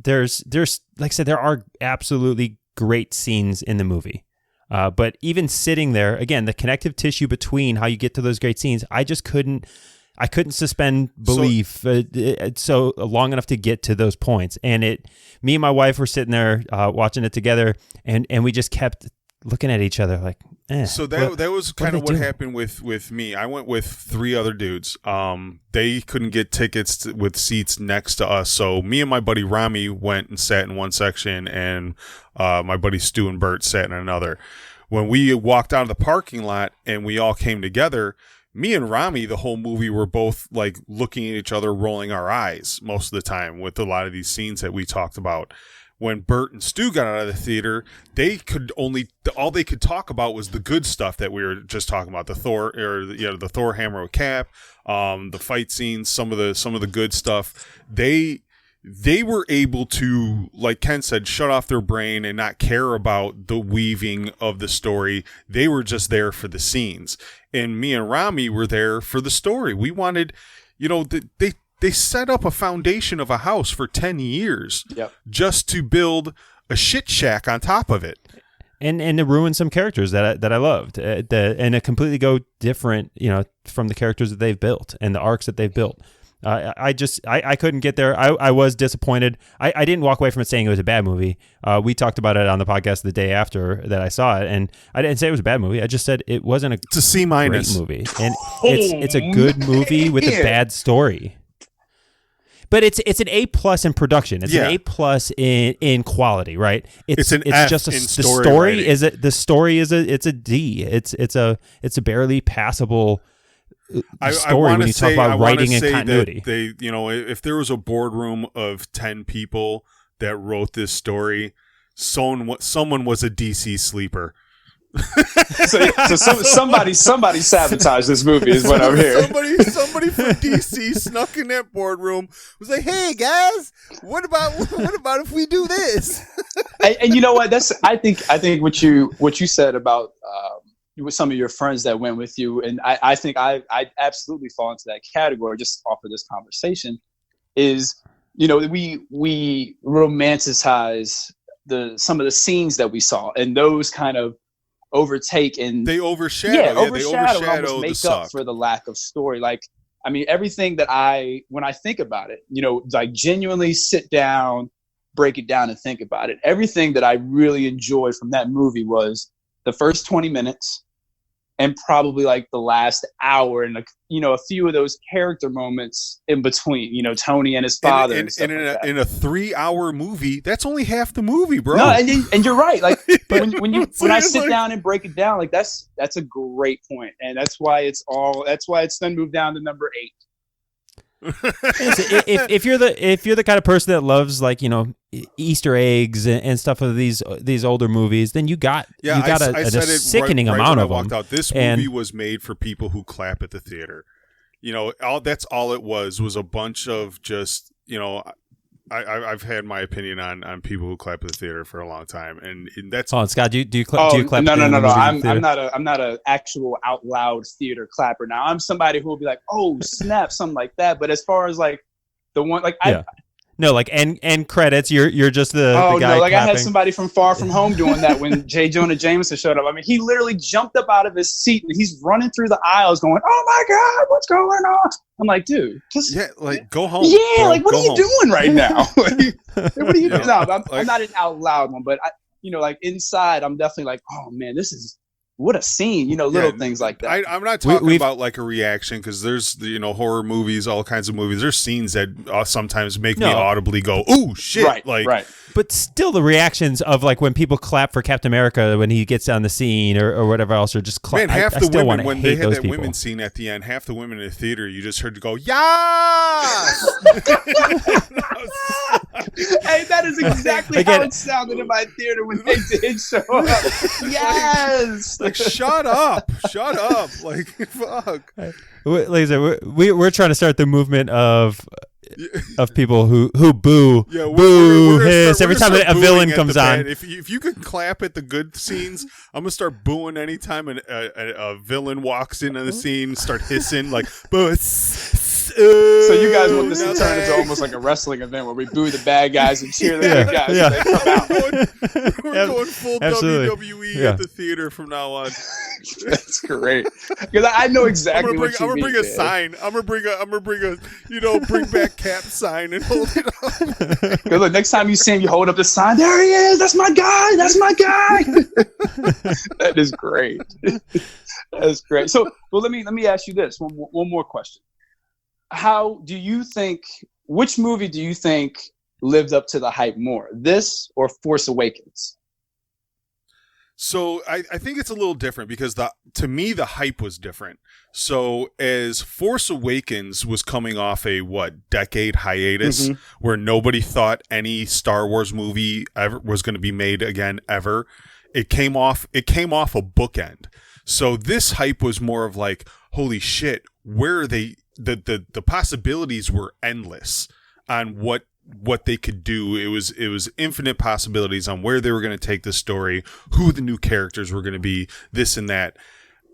There's like I said, there are absolutely great scenes in the movie. But even sitting there, again, the connective tissue between how you get to those great scenes, I couldn't suspend belief so long enough to get to those points. And me and my wife were sitting there watching it together, and we just kept looking at each other like, So that was kind of what happened with me. I went with 3 other dudes. They couldn't get tickets with seats next to us, so me and my buddy Rami went and sat in one section, and my buddy Stu and Bert sat in another. When we walked out of the parking lot and we all came together, me and Rami, the whole movie, were both like looking at each other, rolling our eyes most of the time with a lot of these scenes that we talked about. When Bert and Stu got out of the theater, all they could talk about was the good stuff that we were just talking about, the Thor hammer with Cap, the fight scenes, some of the good stuff. They were able to, like Ken said, shut off their brain and not care about the weaving of the story. They were just there for the scenes. And me and Rami were there for the story. We wanted, they set up a foundation of a house for 10 years just to build a shit shack on top of it. And to ruin some characters that I loved, and to completely go different, from the characters that they've built and the arcs that they've built. I couldn't get there. I was disappointed. I didn't walk away from it saying it was a bad movie. We talked about it on the podcast the day after that I saw it, and I didn't say it was a bad movie. I just said it wasn't it's a C- great movie, and it's a good movie with a bad story. But it's an A+ in production. It's an A+ in quality, right? It's an it's F just in the story story writing. is it. The story is it's a D. It's a barely passable story when you talk about writing and continuity. They, if there was a boardroom of 10 people that wrote this story, someone was a DC sleeper. So somebody sabotaged this movie is what I'm hearing. Somebody from DC snuck in that boardroom, was like, "Hey guys, what about if we do this?" and you know what? I think what you said about with some of your friends that went with you, and I think I absolutely fall into that category just off of this conversation. Is we romanticize some of the scenes that we saw, and those kind of overtake and they overshadow almost make up for the lack of story. Like, I mean, everything that when I think about it, like genuinely sit down, break it down and think about it. Everything that I really enjoyed from that movie was the first 20 minutes, and probably like the last hour and a few of those character moments in between, Tony and his father and stuff like that. In a 3-hour movie, that's only half the movie, bro. No, and you're right. Like when I sit down and break it down, like that's a great point, and that's why it's then moved down to number 8. if you're the kind of person that loves like Easter eggs and stuff of these older movies, then you got a sickening amount of them. This movie was made for people who clap at the theater. That's all it was a bunch of just I've had my opinion on people who clap at the theater for a long time, and that's. Oh, Scott, do you clap? Do you clap? No. I'm not a actual out loud theater clapper. Now I'm somebody who will be like, oh snap, something like that. But as far as like the one, like no, like end credits. You're just the guy. No, like clapping. I had somebody from Far From Home doing that when J. Jonah Jameson showed up. I mean, he literally jumped up out of his seat and he's running through the aisles, going, "Oh my God, what's going on?" I'm like, dude, just go home. Yeah, bro, like what are you doing right now? What are you doing? No, I'm like, not an out loud one, but like inside, I'm definitely like, oh man, this is. What a scene, little things like that. I'm not talking about like a reaction because there's horror movies, all kinds of movies. There's scenes that sometimes make me audibly go, "Ooh, shit!" Right. But still, the reactions of like when people clap for Captain America when he gets on the scene or whatever else, or just clap. Man, half the women when they had that people. women scene at the end, half the women in the theater, you just heard to go, "Yes!" Hey, that is exactly how it sounded in my theater when they did show up. Yes. Like, shut up, like, fuck. Like I said, we're trying to start the movement of people who boo, boo, hiss every time a villain comes on. If you can clap at the good scenes, I'm gonna start booing anytime a villain walks into the scene. Start hissing like boo. So you guys want this to turn into almost like a wrestling event where we boo the bad guys and cheer the good guys when they come out. We're going full WWE at the theater from now on. That's great because I know exactly what you mean. I'm gonna bring a sign. I'm gonna bring a bring back Cap sign and hold it up. Because look, next time you see him, you hold up the sign. There he is. That's my guy. That is great. That's great. So, well, let me ask you this one more question. Which movie do you think lived up to the hype more, this or Force Awakens? So I think it's a little different because to me the hype was different. So as Force Awakens was coming off a decade hiatus where nobody thought any Star Wars movie ever was going to be made again ever, it came off a bookend. So this hype was more of like, holy shit, where are they? The possibilities were endless on what they could do. It was infinite possibilities on where they were going to take the story, who the new characters were going to be, this and that.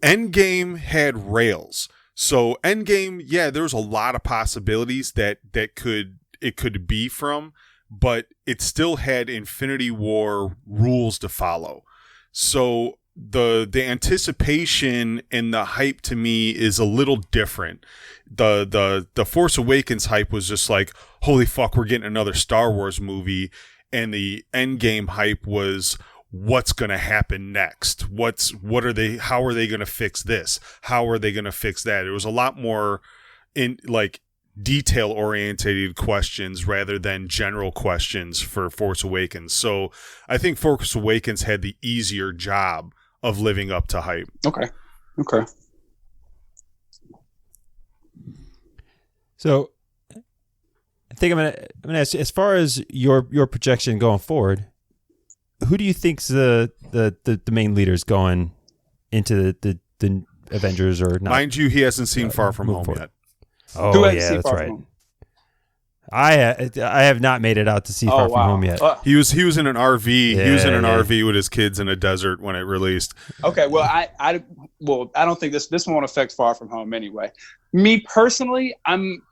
Endgame had rails. So Endgame, there was a lot of possibilities that it could be from, but it still had Infinity War rules to follow. So the anticipation and the hype to me is a little different. The Force Awakens hype was just like, holy fuck, we're getting another Star Wars movie, and the Endgame hype was what's going to happen next? How are they going to fix this? How are they going to fix that? It was a lot more in like detail oriented questions rather than general questions for Force Awakens. So I think Force Awakens had the easier job of living up to hype. Okay. So I think I'm gonna ask you, as far as your projection going forward, who do you think's the main leaders going into the Avengers or not? Mind you, he hasn't seen Far From Home yet. Oh yeah, that's right. I have not made it out to see Far From Home yet. He was in an RV. He was in an RV with his kids in a desert when it released. Okay, well, I don't think this won't affect Far From Home anyway. Me personally, I'm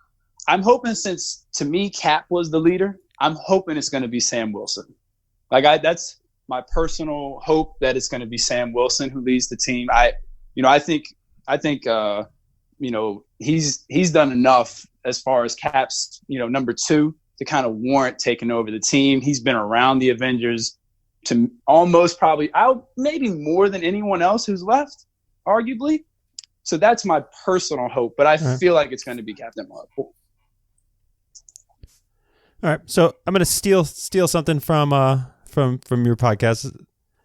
hoping, since to me Cap was the leader, I'm hoping it's going to be Sam Wilson. That's my personal hope, that it's going to be Sam Wilson who leads the team. I think he's done enough as far as Cap's, number 2 to kind of warrant taking over the team. He's been around the Avengers to almost probably maybe more than anyone else who's left. arguably. So that's my personal hope, but I feel like it's going to be Captain Marvel. All right, so I'm gonna steal something from your podcast.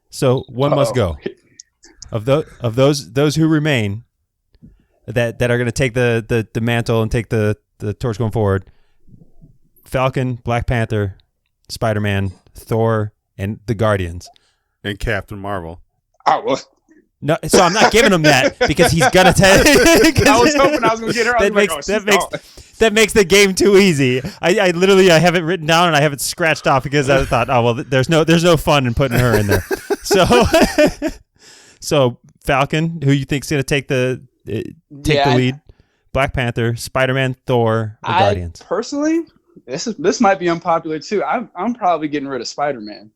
So one must go. Of those who remain, that are gonna take the mantle and take the torch going forward. Falcon, Black Panther, Spider-Man, Thor, and the Guardians, and Captain Marvel. Oh well. No, so I'm not giving him that because he's gonna tell. I was hoping I was gonna get her. That makes the game too easy. I literally have it written down and I have it scratched off because I thought, oh well, there's no fun in putting her in there. So Falcon, who you think's gonna take the lead? Black Panther, Spider-Man, Thor, or Guardians? Personally, this might be unpopular too. I'm probably getting rid of Spider-Man.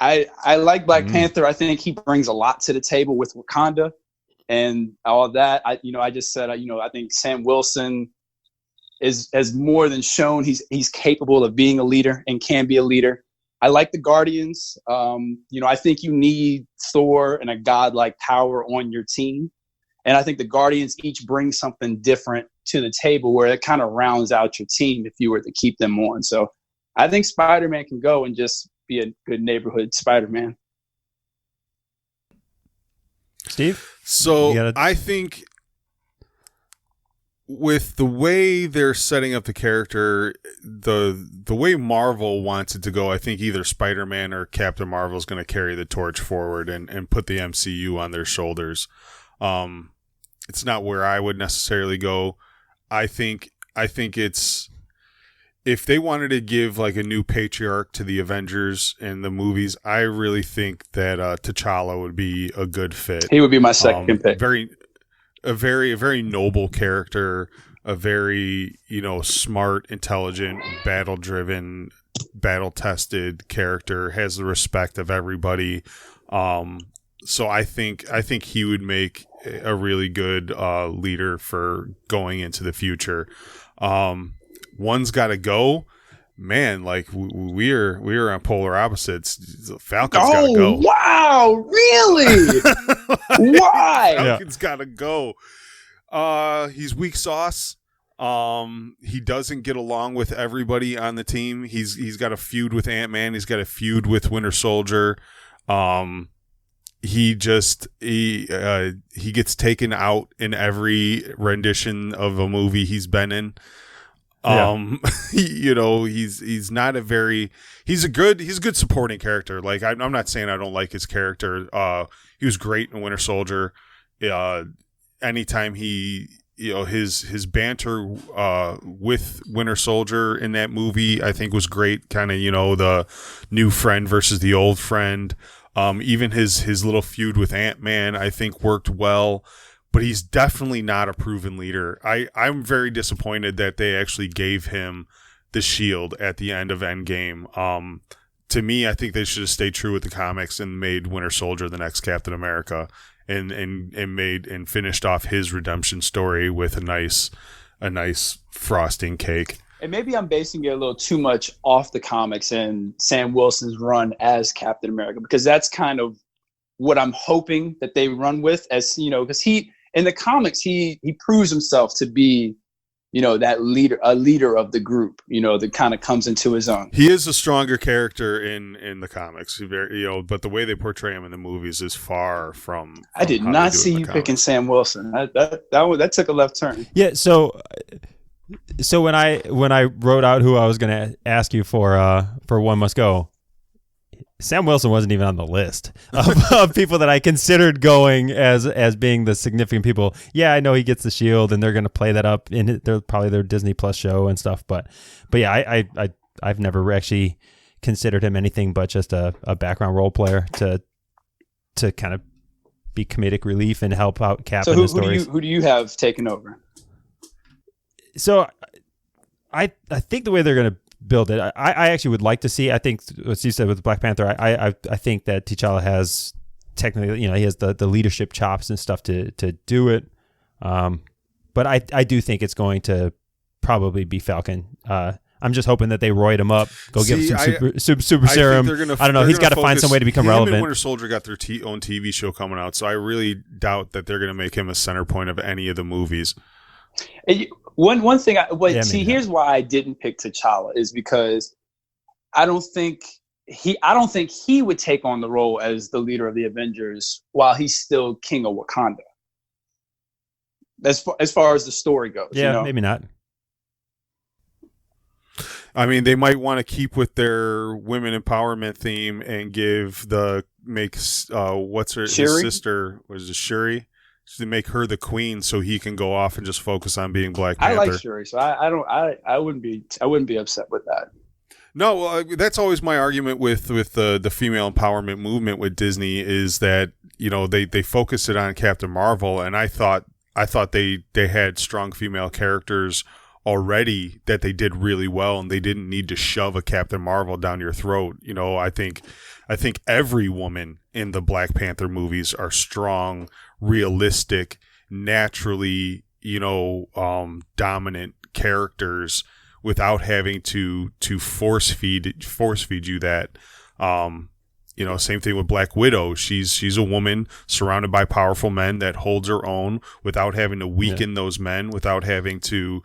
I like Black Panther. I think he brings a lot to the table with Wakanda and all that. I just said, I think Sam Wilson has more than shown he's capable of being a leader and can be a leader. I like the Guardians. I think you need Thor and a godlike power on your team. And I think the Guardians each bring something different to the table where it kind of rounds out your team if you were to keep them on. So I think Spider-Man can go and just be a good neighborhood Spider-Man. Steve? So I think with the way they're setting up the character, the way Marvel wants it to go, I think either Spider-Man or Captain Marvel is going to carry the torch forward and put the MCU on their shoulders. It's not where I would necessarily go. I think it's, if they wanted to give like a new patriarch to the Avengers in the movies, I really think that T'Challa would be a good fit. He would be my second pick. A very noble character, a very, smart, intelligent, battle-driven, battle-tested character, has the respect of everybody. So I think he would make a really good leader for going into the future. One's got to go, man. Like we're on polar opposites. Falcon's got to go. Wow, really? Why? Falcon's got to go. He's weak sauce. He doesn't get along with everybody on the team. He's got a feud with Ant-Man. He's got a feud with Winter Soldier. He gets taken out in every rendition of a movie he's been in. He's not he's a good supporting character. Like I'm not saying I don't like his character. He was great in Winter Soldier. Anytime his banter with Winter Soldier in that movie, I think was great. Kind of, the new friend versus the old friend. Even his little feud with Ant-Man, I think worked well. But he's definitely not a proven leader. I'm very disappointed that they actually gave him the shield at the end of Endgame. To me, I think they should have stayed true with the comics and made Winter Soldier the next Captain America, and finished off his redemption story with a nice frosting cake. And maybe I'm basing it a little too much off the comics and Sam Wilson's run as Captain America, because that's kind of what I'm hoping that they run with, as because in the comics, he proves himself to be, that leader, a leader of the group, that kind of comes into his own. He is a stronger character in the comics, but the way they portray him in the movies is far from I did not see you picking Sam Wilson. That took a left turn. Yeah. So when I wrote out who I was going to ask you for One Must Go, Sam Wilson wasn't even on the list of people that I considered going as being the significant people. Yeah, I know he gets the shield, and they're going to play that up in their Disney Plus show and stuff. But yeah, I've never actually considered him anything but just a background role player to kind of be comedic relief and help out Cap in his stories. Who do you have taken over? So I think the way they're going to build it, I actually would like to see. I think what you said with Black Panther, I think that T'Challa has technically, he has the leadership chops and stuff to do it. But I do think it's going to probably be Falcon. I'm just hoping that they roid him up, give him some super I serum. think I don't know. He's got to find some way to become relevant. And Winter Soldier got their own TV show coming out, so I really doubt that they're going to make him a center point of any of the movies. One thing, here's not. why I didn't pick T'Challa is because I don't think he would take on the role as the leader of the Avengers while he's still king of Wakanda. As far as the story goes, yeah, maybe not. I mean, they might want to keep with their women empowerment theme and what's his sister, was it Shuri? To make her the queen, so he can go off and just focus on being Black Panther. I like Shuri, so I wouldn't be upset with that. No, well, that's always my argument with the female empowerment movement with Disney is that, you know, they focus it on Captain Marvel, and I thought they had strong female characters already that they did really well, and they didn't need to shove a Captain Marvel down your throat. You know, I think every woman in the Black Panther movies are strong, realistic, naturally, you know, dominant characters without having to force feed you that. You know, same thing with Black Widow. She's a woman surrounded by powerful men that holds her own without having to weaken those men, without having to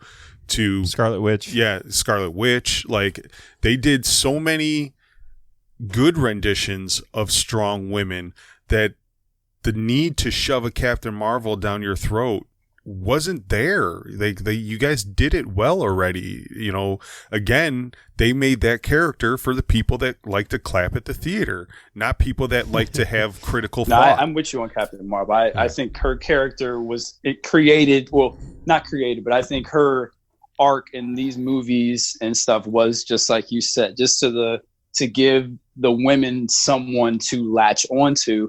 Scarlet Witch. Yeah, Scarlet Witch. Like, they did so many good renditions of strong women that the need to shove a Captain Marvel down your throat wasn't there. You guys did it well already. You know, again, they made that character for the people that like to clap at the theater, not people that like to have critical thought. I'm with you on Captain Marvel. I think her character not created, but I think her arc in these movies and stuff was just like you said, just to give the women someone to latch onto.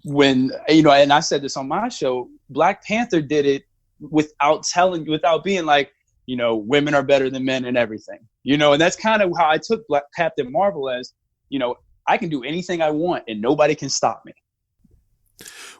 When, you know, and I said this on my show, Black Panther did it without being like, you know, women are better than men and everything, you know, and that's kind of how I took Captain Marvel as, you know, I can do anything I want and nobody can stop me.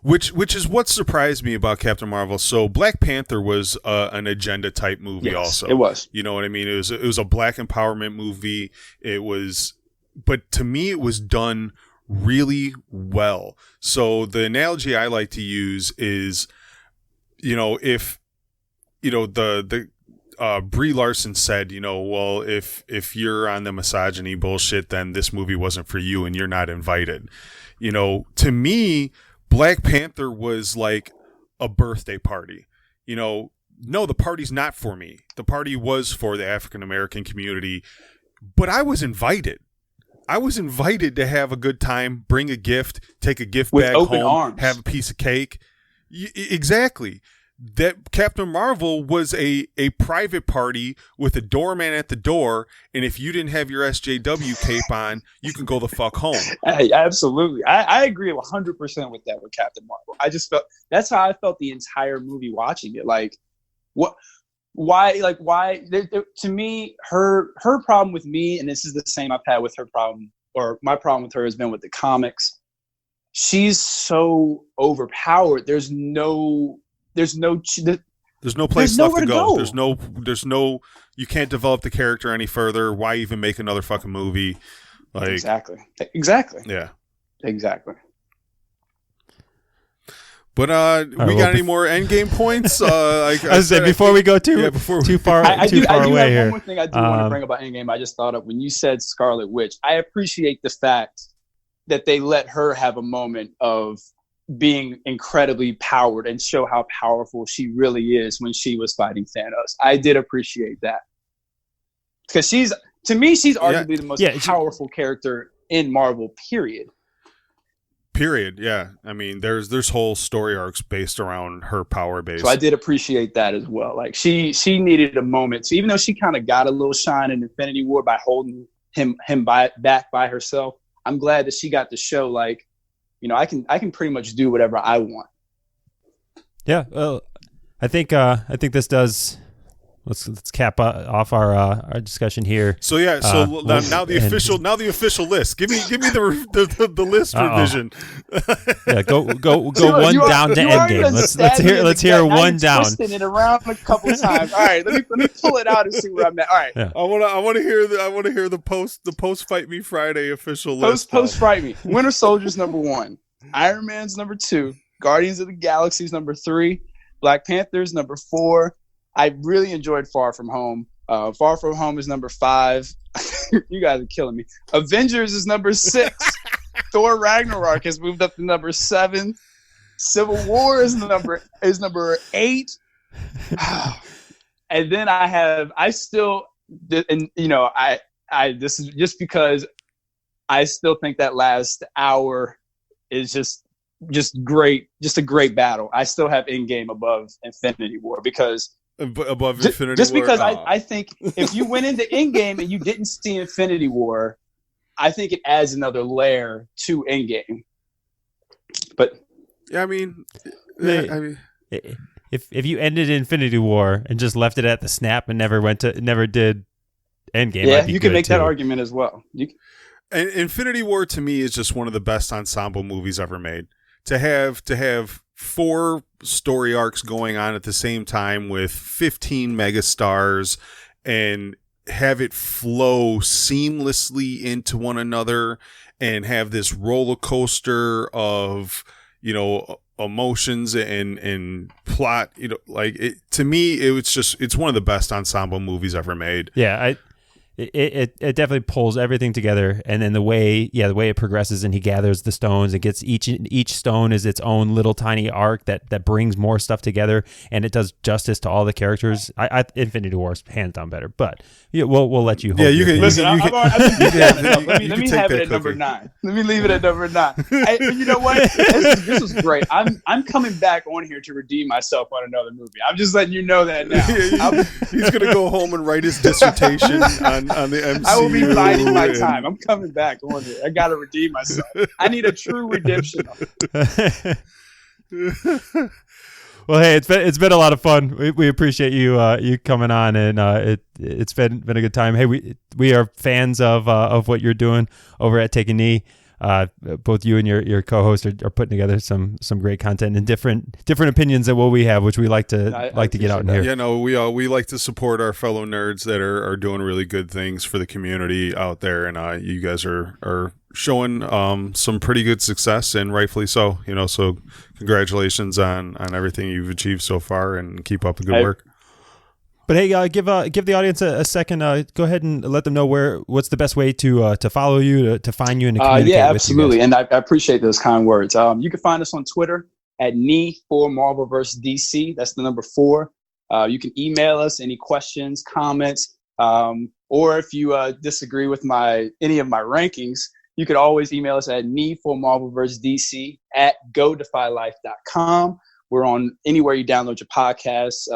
Which is what surprised me about Captain Marvel. So Black Panther was an agenda type movie. Yes, also. It was. You know what I mean? It was a black empowerment movie. But to me, it was done really well. So the analogy I like to use is, you know, if, you know, the Brie Larson said, you know, well, if you're on the misogyny bullshit, then this movie wasn't for you and you're not invited. You know, to me, Black Panther was like a birthday party. You know, no, the party's not for me. The party was for the African American community, but I was invited. I was invited to have a good time, bring a gift, take a gift with bag open home, arms. Have a piece of cake. Exactly. That Captain Marvel was a private party with a doorman at the door, and if you didn't have your SJW cape on, you can go the fuck home. Hey, absolutely. I agree 100% with that with Captain Marvel. I just felt that's how I felt the entire movie watching it. Like, why to me, her problem with me, and this is the same I've had with her problem, or my problem with her has been with the comics. She's so overpowered. There's no place left to go. There's no you can't develop the character any further. Why even make another fucking movie? Like, exactly. Yeah. Exactly. But we got any more Endgame points? I said before we go too far I do away have here. one more thing I do want to bring about Endgame. I just thought of when you said Scarlet Witch. I appreciate the fact that they let her have a moment of being incredibly powered and show how powerful she really is when she was fighting Thanos. I did appreciate that. Because she's arguably the most powerful character in Marvel, period. Period, yeah. I mean, there's whole story arcs based around her power base. So I did appreciate that as well. Like, she needed a moment. So even though she kind of got a little shine in Infinity War by holding him back by herself, I'm glad that she got to show, like, you know, I can pretty much do whatever I want. Yeah, well, I think this does let's cap off our discussion here. So yeah, now the official list. Give me the list revision. Yeah, go one down to Endgame. Let's hear one down. Twisting it around a couple times. All right, let me pull it out and see where I'm at. All right, yeah. I want to hear the post Fight Me Friday official list. Post Fight Me. Winter Soldier's number 1. Iron Man's number 2. Guardians of the Galaxy's number 3. Black Panther's number 4. I really enjoyed Far From Home. Far From Home is number 5. You guys are killing me. Avengers is number 6. Thor Ragnarok has moved up to number 7. Civil War is number 8. And then this is just because I still think that last hour is just great, just a great battle. I still have Endgame above Infinity War because above Infinity War. Just because I think if you went into Endgame and you didn't see Infinity War, I think it adds another layer to Endgame. But yeah, I mean, if you ended Infinity War and just left it at the snap and never did Endgame, yeah, you can make that argument as well. And Infinity War to me is just one of the best ensemble movies ever made. To have 4 story arcs going on at the same time with 15 megastars and have it flow seamlessly into one another and have this roller coaster of, emotions and plot, like it, to me, it's one of the best ensemble movies ever made. Yeah. It definitely pulls everything together, and then the way it progresses, and he gathers the stones. It gets each stone is its own little tiny arc that brings more stuff together, and it does justice to all the characters. Infinity War is hands down better, but we'll let you. Yeah, you can listen. Let me have it at number 9. Let me leave it at number 9. You know what? This was great. I'm coming back on here to redeem myself on another movie. I'm just letting you know that now. He's gonna go home and write his dissertation on the MCU. I will be biding my time. I'm coming back on it. I gotta redeem myself. I need a true redemption. Well, hey, it's been a lot of fun. We appreciate you coming on, and it's been a good time. Hey, we are fans of what you're doing over at Take a Knee. Both you and your co-host are putting together some great content and different opinions than what we have, which we like to get out in here. Yeah, no, we like to support our fellow nerds that are doing really good things for the community out there, and you guys are showing some pretty good success, and rightfully so. So congratulations on everything you've achieved so far, and keep up the good work. But hey, give the audience a second. Go ahead and let them know what's the best way to follow you, to find you, and to communicate yeah, with absolutely. you And I appreciate those kind words. You can find us on Twitter at @NE4MarvelVS.DC. That's the number 4. You can email us any questions, comments, or if you disagree with any of my rankings, you could always email us at NE4MarvelVS.DC @GoDefyLife.com. We're on anywhere you download your podcasts.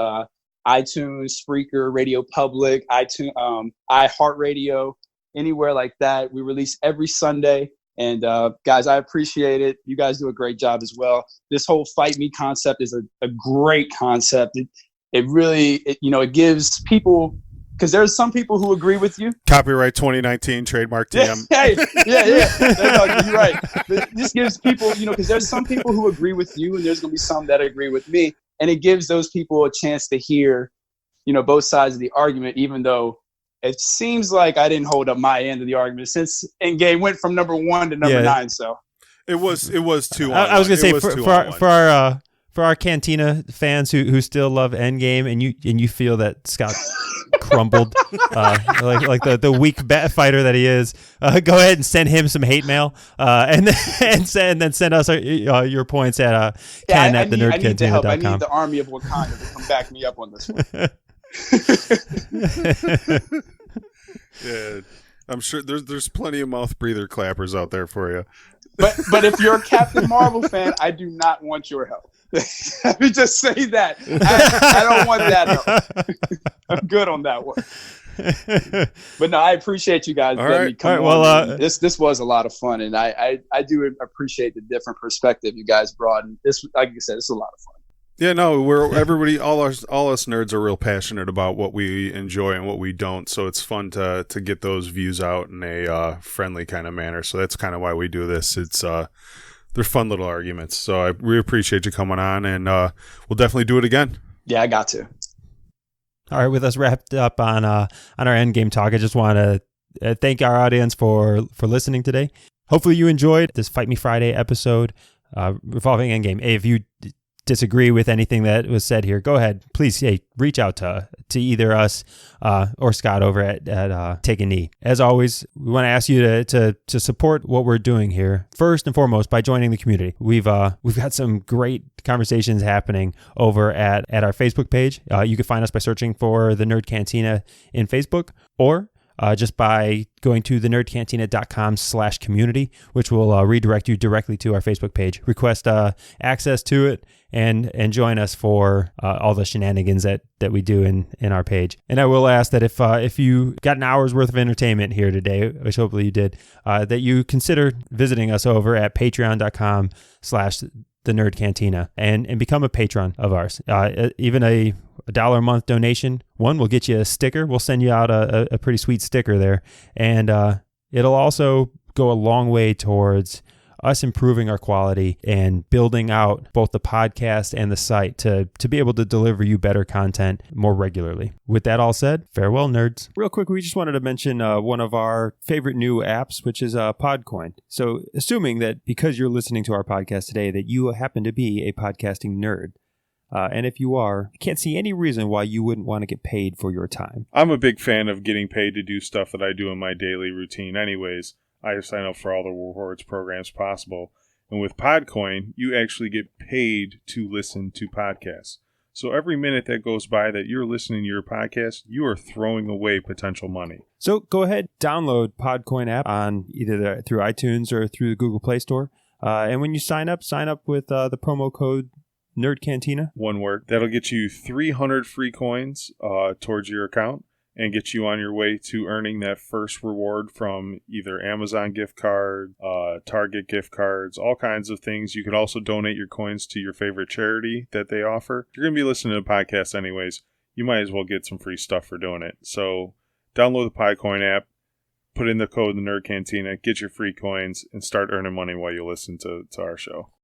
iTunes, Spreaker, Radio Public, iHeartRadio, anywhere like that. We release every Sunday. And guys, I appreciate it. You guys do a great job as well. This whole Fight Me concept is a great concept. It really gives people, because there's some people who agree with you. Copyright 2019, trademark TM. Yeah. You're right. But this gives people, because there's some people who agree with you, and there's going to be some that agree with me. And it gives those people a chance to hear, both sides of the argument, even though it seems like I didn't hold up my end of the argument since Endgame went from number 1 to number 9. So it was 2 on I was going to say for our Cantina fans who still love Endgame, and you feel that Scott crumbled like the weak fighter that he is, go ahead and send him some hate mail, and then send us your points at Ken at thenerdcantina.com. I need the army of Wakanda to come back me up on this one. Yeah, I'm sure there's plenty of mouth breather clappers out there for you. But if you're a Captain Marvel fan, I do not want your help. Let me just say that. I don't want that help. I'm good on that one. But no, I appreciate you guys letting me come on. This was a lot of fun, and I do appreciate the different perspective you guys brought. And this, like you said, it's a lot of fun. Yeah, no, all us nerds are real passionate about what we enjoy and what we don't. So it's fun to get those views out in a friendly kind of manner. So that's kind of why we do this. It's they're fun little arguments. So we appreciate you coming on, and we'll definitely do it again. Yeah, I got to. All right, with us wrapped up on our Endgame talk, I just want to thank our audience for listening today. Hopefully you enjoyed this Fight Me Friday episode revolving Endgame. Hey, if you disagree with anything that was said here, go ahead. Please reach out to either us or Scott over at Take a Knee. As always, we want to ask you to support what we're doing here, first and foremost, by joining the community. We've got some great conversations happening over at our Facebook page. You can find us by searching for the Nerd Cantina in Facebook, or just by going to thenerdcantina.com/community, which will redirect you directly to our Facebook page. Request access to it and join us for all the shenanigans that we do in our page. And I will ask that if you got an hour's worth of entertainment here today, which hopefully you did, that you consider visiting us over at patreon.com/the Nerd Cantina and become a patron of ours. Even a $1 a month donation, will get you a sticker. We'll send you out a pretty sweet sticker there. And it'll also go a long way towards us improving our quality and building out both the podcast and the site to be able to deliver you better content more regularly. With that all said, farewell, nerds. Real quick, we just wanted to mention one of our favorite new apps, which is Podcoin. So assuming that because you're listening to our podcast today, that you happen to be a podcasting nerd. And if you are, I can't see any reason why you wouldn't want to get paid for your time. I'm a big fan of getting paid to do stuff that I do in my daily routine anyways. I sign up for all the rewards programs possible. And with Podcoin, you actually get paid to listen to podcasts. So every minute that goes by that you're listening to your podcast, you are throwing away potential money. So go ahead, download Podcoin app on either through iTunes or through the Google Play Store. And when you sign up with the promo code Nerd Cantina. One word. That'll get you 300 free coins towards your account and get you on your way to earning that first reward from either Amazon gift card, Target gift cards, all kinds of things. You can also donate your coins to your favorite charity that they offer. If you're going to be listening to podcasts anyways, you might as well get some free stuff for doing it. So download the Podcoin app, put in the code the Nerd Cantina, get your free coins, and start earning money while you listen to our show.